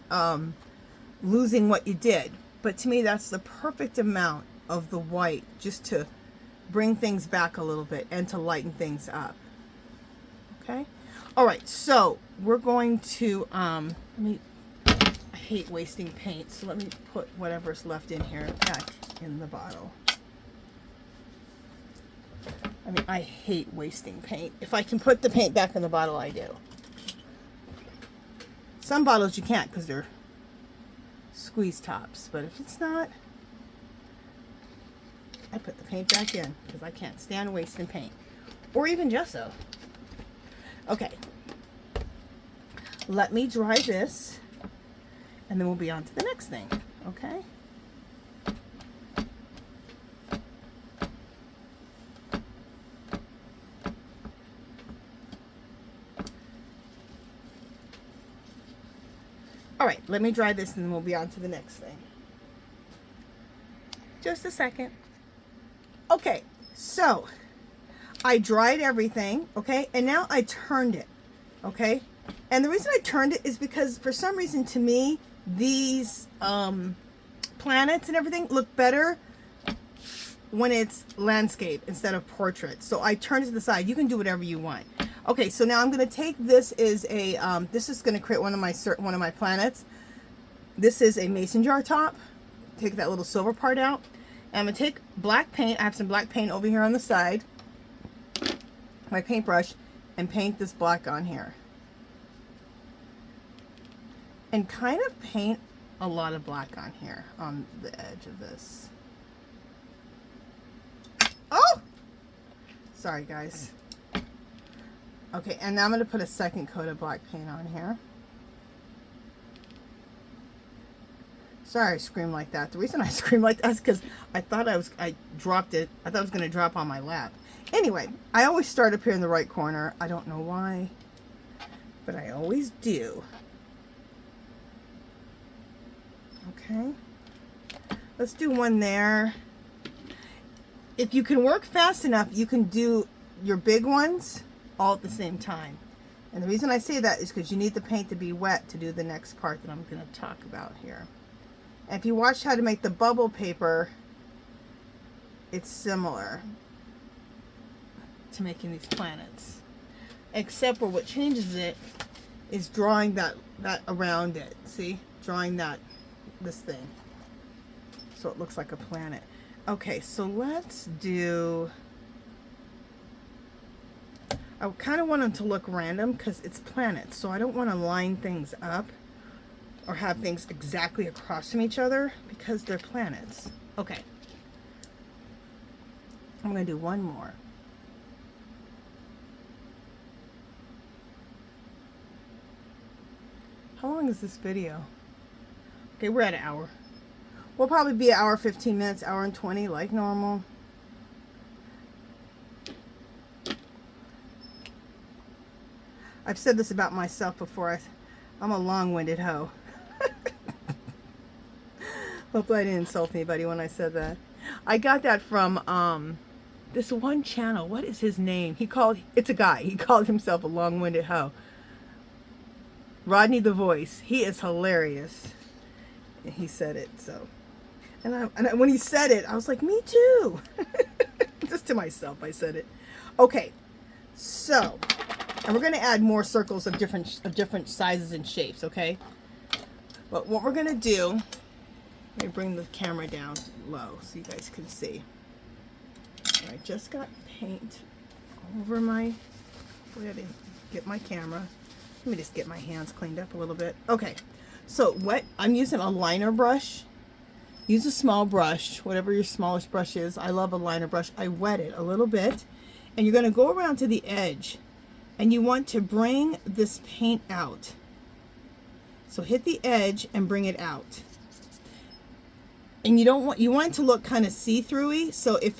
losing what you did. But to me, that's the perfect amount of the white, just to bring things back a little bit and to lighten things up. Okay? All right, so we're going to, I hate wasting paint, so let me put whatever's left in here back in the bottle. I mean, I hate wasting paint. If I can put the paint back in the bottle, I do. Some bottles you can't because they're squeeze tops, but if it's not, I put the paint back in because I can't stand wasting paint. Or even gesso. Okay. Let me dry this, and then we'll be on to the next thing, okay? All right, let me dry this and then we'll be on to the next thing. Just a second. Okay, so I dried everything, okay? And now I turned it, okay? And the reason I turned it is because for some reason to me, these planets and everything look better when it's landscape instead of portrait. So I turned it to the side. You can do whatever you want. Okay, so now I'm going to take this is a this is going to create one of my planets. This is a mason jar top. Take that little silver part out. And I'm going to take black paint. I have some black paint over here on the side. My paintbrush, and paint this black on here. And kind of paint a lot of black on here on the edge of this. Oh! Sorry, guys. Okay, and now I'm going to put a second coat of black paint on here. Sorry I screamed like that. The reason I screamed like that is because I thought I dropped it. I thought it was going to drop on my lap. Anyway, I always start up here in the right corner. I don't know why, but I always do. Okay. Let's do one there. If you can work fast enough, you can do your big ones all at the same time. And the reason I say that is because you need the paint to be wet to do the next part that I'm going to talk about here. And if you watch how to make the bubble paper, it's similar to making these planets. Except for what changes it is drawing that around it. See? Drawing this thing. So it looks like a planet. Okay, so let's do... I kind of want them to look random because it's planets, so I don't want to line things up or have things exactly across from each other because they're planets. Okay. I'm going to do one more. How long is this video? Okay, we're at an hour. We'll probably be an hour 15 minutes, hour and 20 like normal. I've said this about myself before. I'm a long-winded hoe. Hopefully I didn't insult anybody when I said that. I got that from this one channel. What is his name? It's a guy. He called himself a long-winded hoe. Rodney the Voice. He is hilarious. And he said it, so. And when he said it, I was like, me too. Just to myself, I said it. Okay, so, and we're going to add more circles of different sizes and shapes, okay? But what we're going to do, let me bring the camera down low so you guys can see. I just got paint over my, go ahead and get my camera. Let me just get my hands cleaned up a little bit. Okay, so I'm using a liner brush. Use a small brush, whatever your smallest brush is. I love a liner brush. I wet it a little bit. And you're going to go around to the edge. And you want to bring this paint out. So hit the edge and bring it out. And you want it to look kind of see-through-y. So if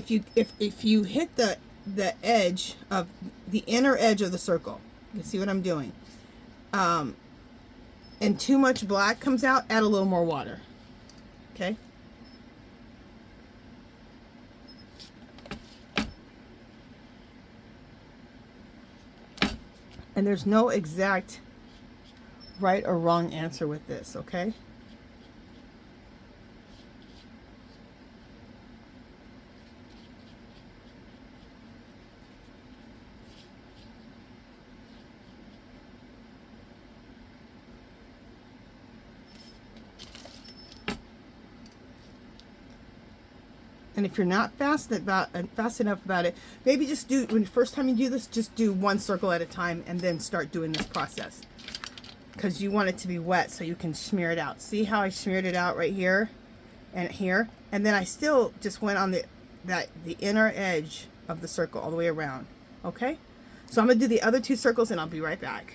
you hit the edge of the inner edge of the circle, you can see what I'm doing. And too much black comes out, add a little more water. Okay? And there's no exact right or wrong answer with this, okay? And if you're not fast enough about it, maybe just do, when the first time you do this, just do one circle at a time and then start doing this process. Because you want it to be wet so you can smear it out. See how I smeared it out right here and here? And then I still just went on the inner edge of the circle all the way around. Okay? So I'm going to do the other 2 circles and I'll be right back.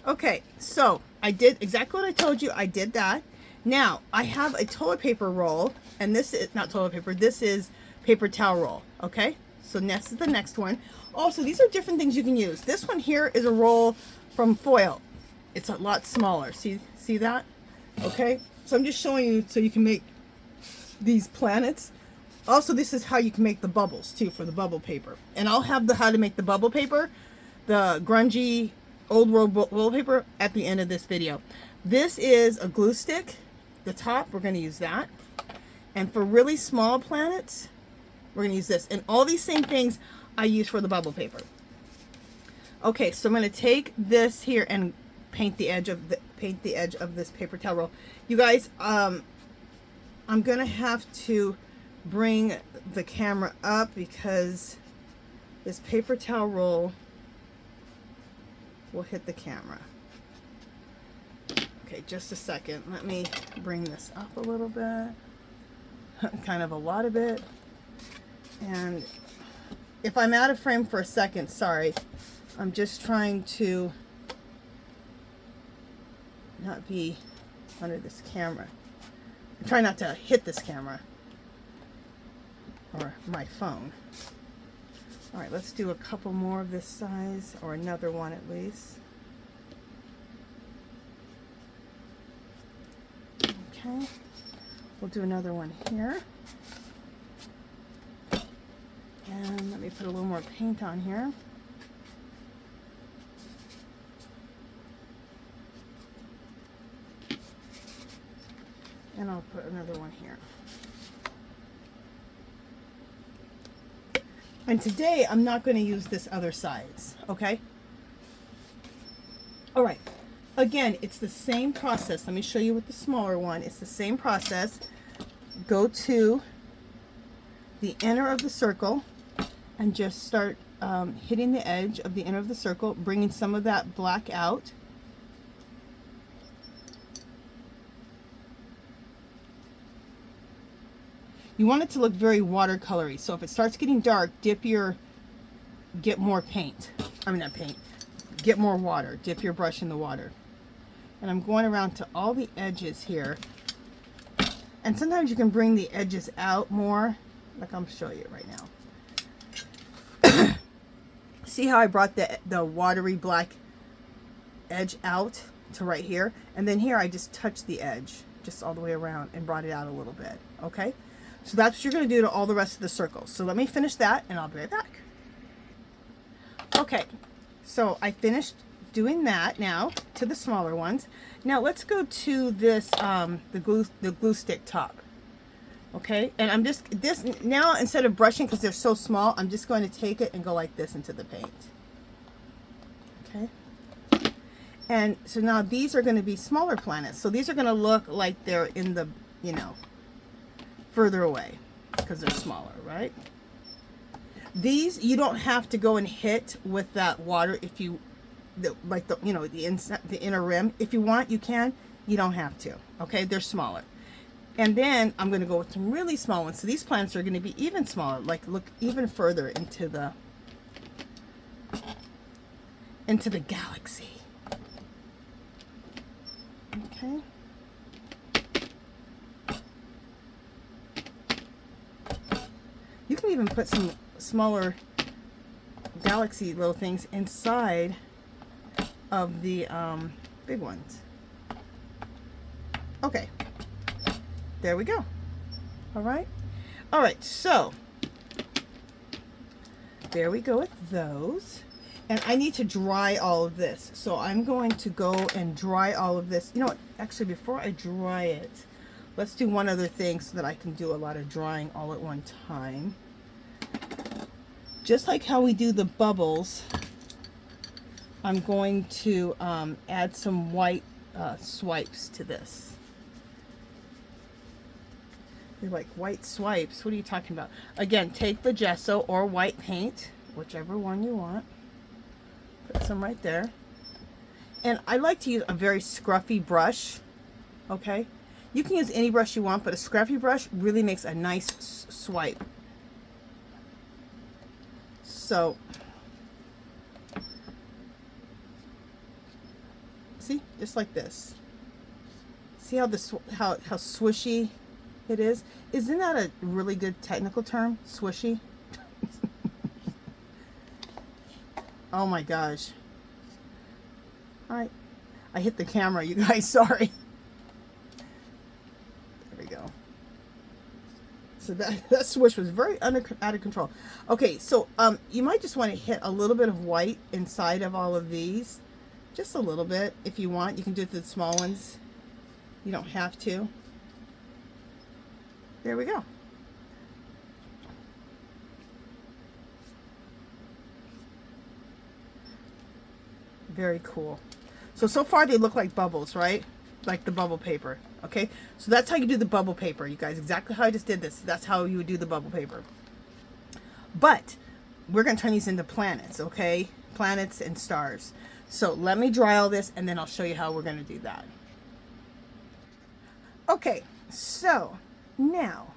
Okay, so I did exactly what I told you. I did that. Now, I have a toilet paper roll, and this is not toilet paper, this is paper towel roll, okay? So this is the next one. Also, these are different things you can use. This one here is a roll from FROYLE. It's a lot smaller. See that? Okay? So I'm just showing you so you can make these planets. Also, this is how you can make the bubbles, too, for the bubble paper. And I'll have the how to make the bubble paper, the grungy old world bubble paper, at the end of this video. This is a glue stick. The top, we're going to use that. And for really small planets, we're going to use this. And all these same things I use for the bubble paper. Okay, so I'm going to take this here and paint the edge of this paper towel roll. You guys, I'm going to have to bring the camera up because this paper towel roll will hit the camera. Okay, just a second. Let me bring this up a little bit. Kind of a lot of it. And if I'm out of frame for a second, sorry. I'm just trying to not be under this camera. I'm trying not to hit this camera. Or my phone. Alright, let's do a couple more of this size. Or another one at least. Okay, we'll do another one here. And let me put a little more paint on here. And I'll put another one here. And today I'm not going to use this other size, okay? All right. Again, it's the same process. Let me show you with the smaller one. It's the same process. Go to the inner of the circle and just start hitting the edge of the inner of the circle, bringing some of that black out. You want it to look very watercolory. So if it starts getting dark, get more paint. I mean, not paint. Get more water. Dip your brush in the water. And I'm going around to all the edges here. And sometimes you can bring the edges out more. Like I'm showing you right now. See how I brought the watery black edge out to right here? And then here I just touched the edge just all the way around and brought it out a little bit. Okay? So that's what you're going to do to all the rest of the circles. So let me finish that and I'll be right back. Okay. So I finished doing that now to the smaller ones. Now let's go to this the glue stick top. Okay, and I'm just now instead of brushing because they're so small, I'm just going to take it and go like this into the paint. Okay, and so now these are going to be smaller planets, so these are going to look like they're in the, you know, further away because they're smaller, right? These you don't have to go and hit with that water if you like the, you know, the inner rim. If you want, you can. You don't have to. Okay, they're smaller. And then I'm going to go with some really small ones. So these plants are going to be even smaller. Like look even further into the galaxy. Okay. You can even put some smaller galaxy little things inside of the big ones. Okay, there we go. All right, so there we go with those. And I need to dry all of this, so I'm going to go and dry all of this. You know what, actually before I dry it, let's do one other thing so that I can do a lot of drying all at one time. Just like how we do the bubbles, I'm going to add some white swipes to this. You're like, white swipes? What are you talking about? Again, take the gesso or white paint, whichever one you want. Put some right there. And I like to use a very scruffy brush, okay? You can use any brush you want, but a scruffy brush really makes a nice swipe. So, see, just like this. See how how swishy it is? Isn't that a really good technical term? Swishy? Oh my gosh. I hit the camera, you guys, sorry. There we go. So that swish was very out of control. Okay, so you might just want to hit a little bit of white inside of all of these. Just a little bit if you want. You can do it to the small ones. You don't have to. There we go. Very cool. So far they look like bubbles, right? Like the bubble paper. Okay, so that's how you do the bubble paper, you guys. Exactly how I just did this. That's how you would do the bubble paper. But we're going to turn these into planets, okay? Planets and stars. So let me dry all this and then I'll show you how we're going to do that. Okay, so now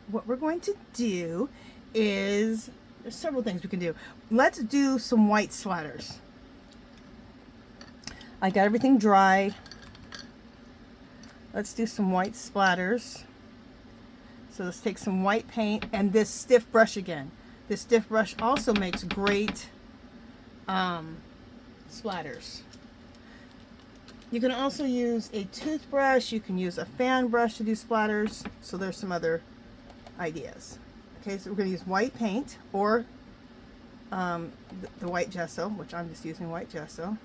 what we're going to do is, there's several things we can do. Let's do some white splatters. I got everything dry. Let's do some white splatters. So let's take some white paint and this stiff brush again. This stiff brush also makes great splatters. You can also use a toothbrush. You can use a fan brush to do splatters. So there's some other ideas. Okay, so we're going to use white paint or the white gesso, which I'm just using white gesso.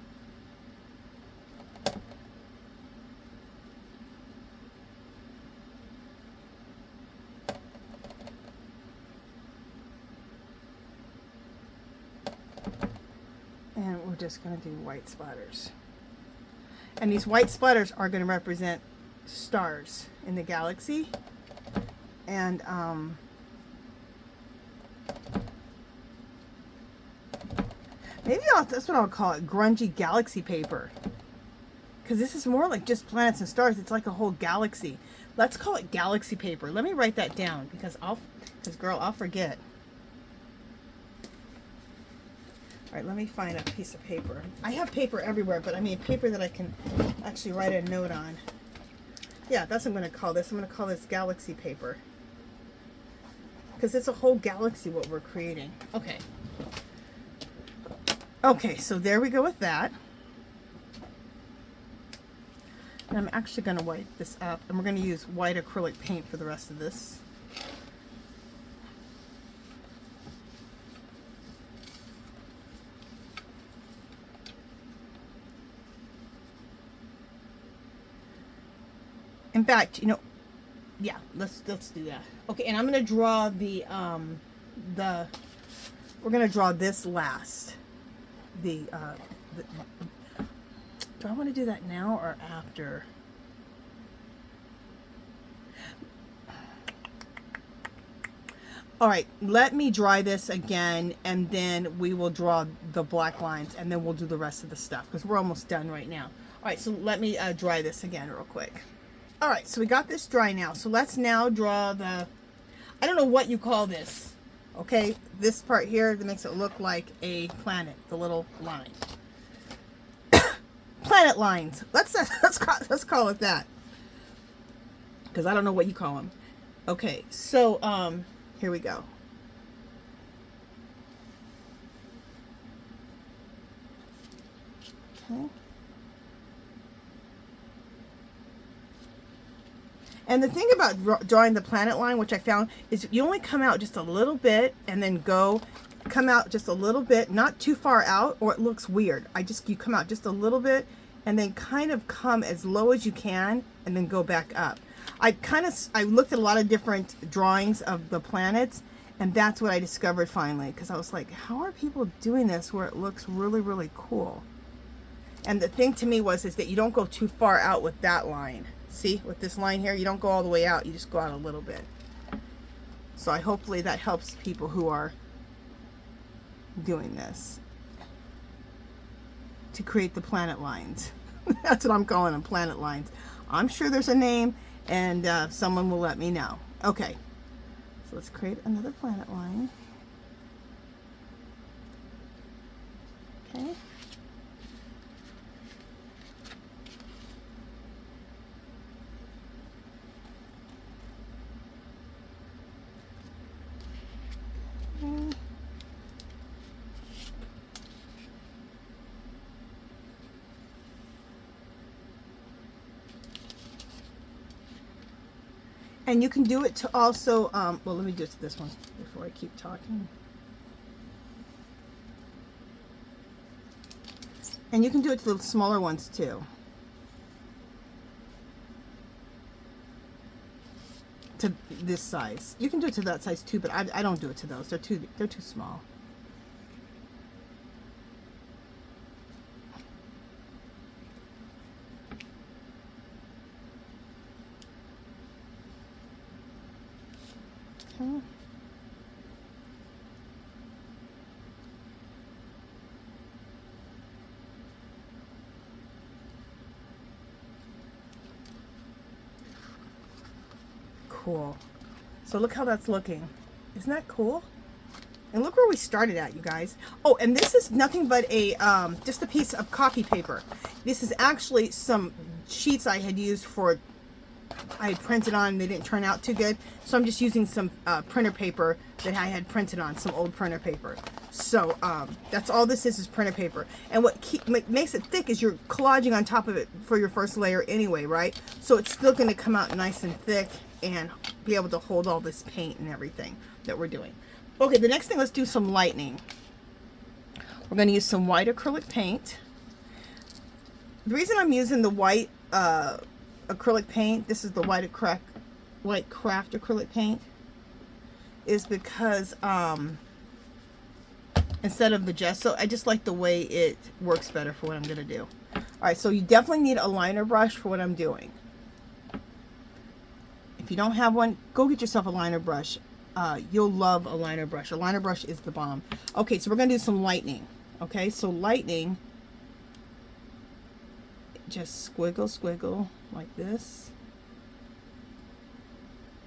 And we're just going to do white splatters. And these white splatters are going to represent stars in the galaxy. And maybe that's what I'll call it, grungy galaxy paper. Because this is more like just planets and stars. It's like a whole galaxy. Let's call it galaxy paper. Let me write that down because I'll forget. All right, let me find a piece of paper. I have paper everywhere, but I mean paper that I can actually write a note on. Yeah, that's what I'm going to call this. I'm going to call this galaxy paper. Because it's a whole galaxy what we're creating. Okay. Okay, so there we go with that. And I'm actually going to wipe this up. And we're going to use white acrylic paint for the rest of this. In fact, you know, yeah, let's do that. Okay, and I'm gonna draw we're gonna draw this last. Do I want to do that now or after? All right, let me dry this again, and then we will draw the black lines, and then we'll do the rest of the stuff because we're almost done right now. All right, so let me dry this again real quick. All right, so we got this dry now. So let's now draw the, I don't know what you call this, okay? This part here that makes it look like a planet, the little line. Planet lines. Let's call it that. Because I don't know what you call them. Okay, so here we go. Okay. And the thing about drawing the planet line, which I found, is you only come out just a little bit and then come out just a little bit, not too far out, or it looks weird. You come out just a little bit and then kind of come as low as you can and then go back up. I looked at a lot of different drawings of the planets, and that's what I discovered finally, because I was like, how are people doing this where it looks really, really cool? And the thing to me is that you don't go too far out with that line. See, with this line here, you don't go all the way out, you just go out a little bit. So hopefully that helps people who are doing this to create the planet lines. That's what I'm calling them, planet lines. I'm sure there's a name, and someone will let me know. Okay, so let's create another planet line. Okay. And you can do it to also, well, let me do it to this one before I keep talking. And you can do it to the smaller ones too. To this size. You can do it to that size too, but I don't do it to those. They're too small. Okay. Cool. So look how that's looking. Isn't that cool? And look where we started at, you guys. Oh, and this is nothing but a just a piece of copy paper. This is actually some sheets I had used for, I had printed on, they didn't turn out too good. So I'm just using some printer paper that I had printed on, some old printer paper. So that's all this is printer paper. And what makes it thick is you're collaging on top of it for your first layer anyway, right? So it's still going to come out nice and thick and be able to hold all this paint and everything that we're doing. Okay, the next thing, let's do some lightning. We're going to use some white acrylic paint. The reason I'm using the white acrylic paint, this is the white craft acrylic paint, is because instead of the gesso, I just like the way it works better for what I'm going to do. Alright, so you definitely need a liner brush for what I'm doing. If you don't have one, go get yourself a liner brush. You'll love a liner brush. A liner brush is the bomb. Okay, so we're going to do some lightning. Okay, so lightning, just squiggle like this.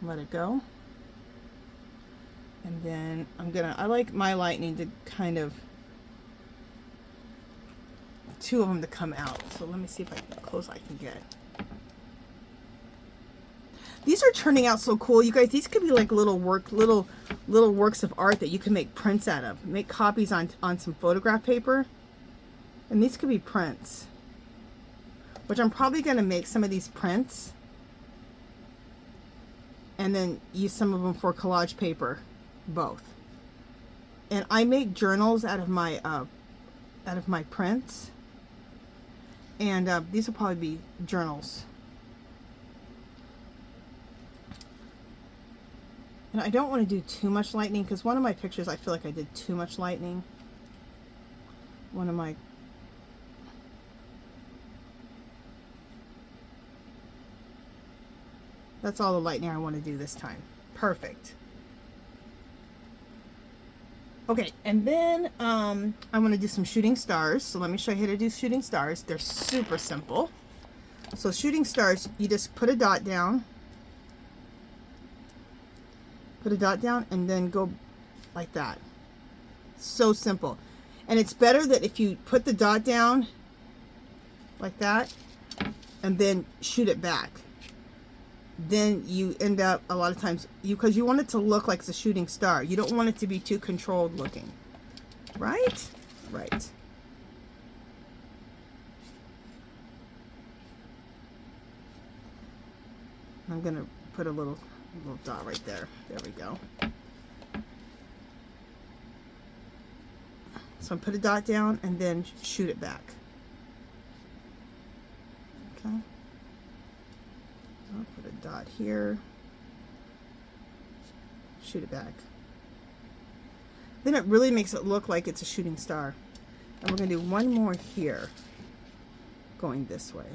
Let it go. And then I like my lightning to kind of, two of them to come out. So let me see if I can close I can get. These are turning out so cool, you guys. These could be like little works of art that you can make prints out of. Make copies on some photograph paper. And these could be prints. Which I'm probably going to make some of these prints. And then use some of them for collage paper. Both. And I make journals out of my prints. And these will probably be journals. And I don't want to do too much lightning, because one of my pictures I feel like I did too much lightning. One of my... That's all the lightning I want to do this time. Perfect. Okay, and then I'm going to do some shooting stars. So let me show you how to do shooting stars. They're super simple. So shooting stars, you just put a dot down. Put a dot down and then go like that. So simple. And it's better that if you put the dot down like that and then shoot it back, then you end up a lot of times, because you want it to look like it's a shooting star. You don't want it to be too controlled looking. Right? Right. I'm going to put a little dot right there. There we go. So I put a dot down and then shoot it back. Okay. I'll put a dot here. Shoot it back. Then it really makes it look like it's a shooting star. And we're going to do one more here, going this way.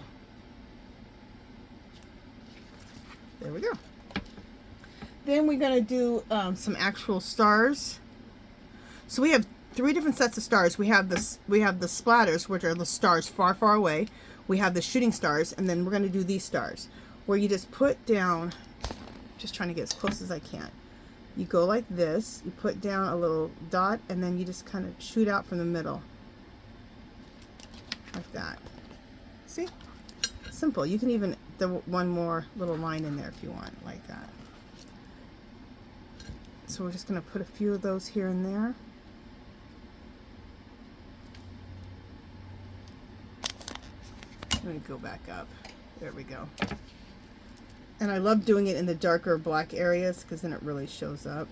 There we go. then we're going to do some actual stars. So we have 3 different sets of stars. We have the splatters, which are the stars far, far away. We have the shooting stars, and then we're going to do these stars, where you just put down, just trying to get as close as I can. You go like this, you put down a little dot, and then you just kind of shoot out from the middle. Like that. See? Simple. You can even throw one more little line in there if you want, like that. So we're just going to put a few of those here and there. Let me go back up. There we go. And I love doing it in the darker black areas because then it really shows up.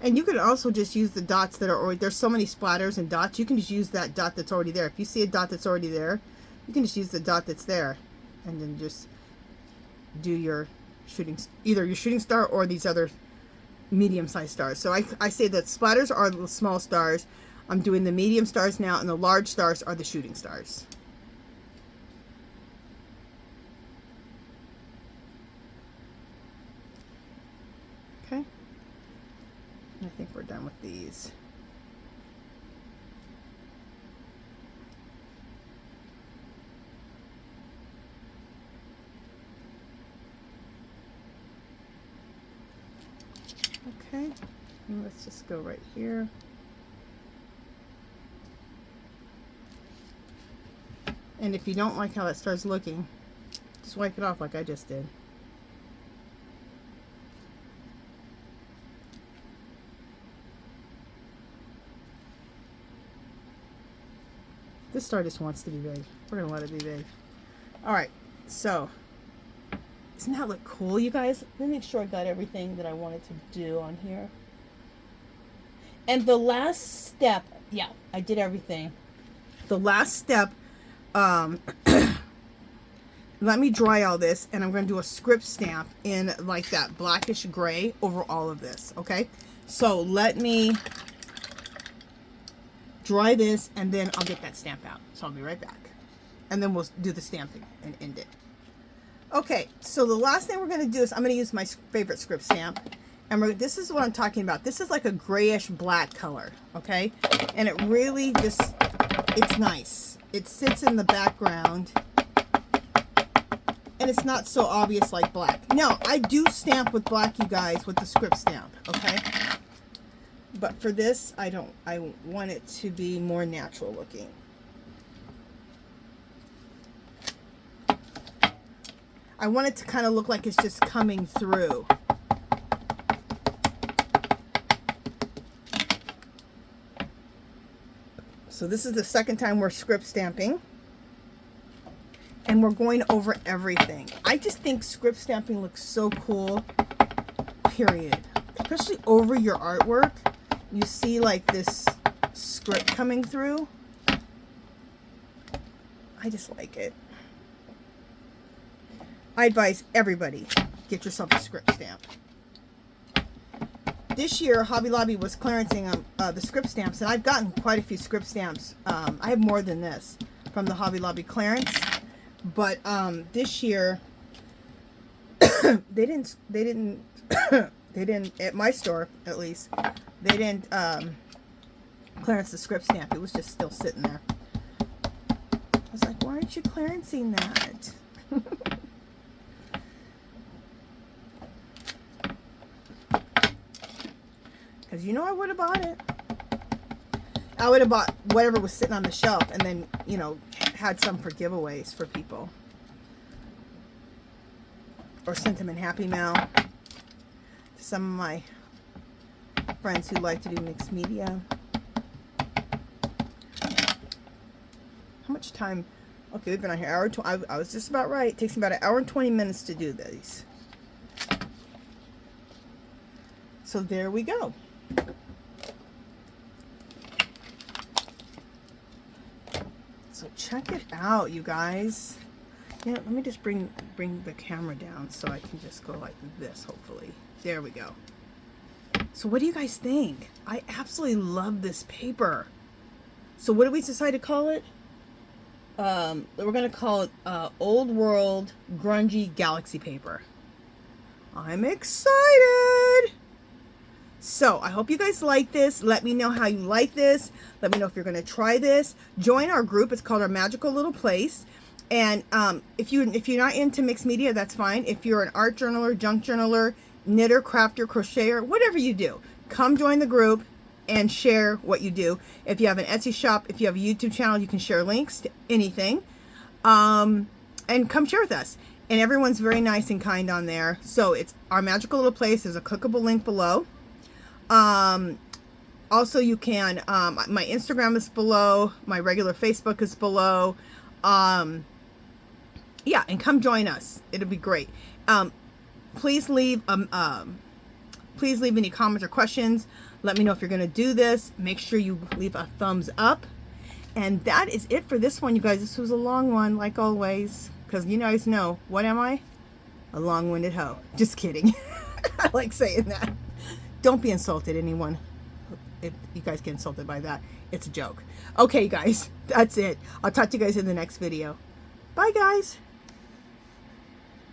And you can also just use the dots that are already, there's so many splatters and dots, you can just use that dot that's already there. If you see a dot that's already there, you can just use the dot that's there and then just do your shooting, either your shooting star or these other medium-sized stars. So I say that splatters are the small stars. I'm doing the medium stars now, and the large stars are the shooting stars. Okay. I think we're done with these. Okay, and let's just go right here. And if you don't like how that starts looking, just wipe it off like I just did. This star just wants to be big. We're going to let it be big. Alright, so, doesn't that look cool, you guys? Let me make sure I got everything that I wanted to do on here. And the last step, yeah, I did everything. The last step, let me dry all this, and I'm going to do a script stamp in like that blackish gray over all of this, okay? So let me dry this, and then I'll get that stamp out. So I'll be right back. And then we'll do the stamping and end it. Okay, so the last thing we're going to do is I'm going to use my favorite script stamp. And this is what I'm talking about. This is like a grayish black color, okay? And it really just, it's nice. It sits in the background. And it's not so obvious like black. Now, I do stamp with black, you guys, with the script stamp, okay? But for this, I want it to be more natural looking. I want it to kind of look like it's just coming through. So this is the second time we're script stamping. And we're going over everything. I just think script stamping looks so cool, period. Especially over your artwork. You see like this script coming through. I just like it. I advise everybody, get yourself a script stamp. This year, Hobby Lobby was clearancing the script stamps, and I've gotten quite a few script stamps. I have more than this from the Hobby Lobby clearance. But this year, they didn't at my store at least, they didn't clearance the script stamp. It was just still sitting there. I was like, why aren't you clearancing that? Because you know I would have bought it. I would have bought whatever was sitting on the shelf and then, you know, had some for giveaways for people. Or sent them in Happy Mail to some of my friends who like to do mixed media. How much time? Okay, we've been on here. I was just about right. It takes me about 1 hour and 20 minutes to do these. So there we go. So check it out, you guys. Yeah, let me just bring the camera down so I can just go like this, hopefully. There we go. So what do you guys think? I absolutely love this paper. So what did we decide to call it? We're going to call it Old World Grungy Galaxy Paper. I'm excited! So I hope you guys like this. Let me know how you like this. Let me know if you're going to try this. Join our group. It's called Our Magical Little Place. And if you're not into mixed media, that's fine. If you're an art journaler, junk journaler, knitter, crafter, crocheter, whatever you do, come join the group and share what you do. If you have an Etsy shop, if you have a YouTube channel, you can share links to anything. And come share with us. And everyone's very nice and kind on there. So it's Our Magical Little Place. There's a clickable link below. Also, you can, my Instagram is below. My regular Facebook is below. Yeah, and come join us. It'll be great. Please leave any comments or questions. Let me know if you're going to do this. Make sure you leave a thumbs up. And that is it for this one, you guys. This was a long one, like always, because you guys know, what am I? A long-winded hoe. Just kidding. I like saying that. Don't be insulted, anyone. If you guys get insulted by that, it's a joke. Okay, guys, that's it. I'll talk to you guys in the next video. Bye, guys.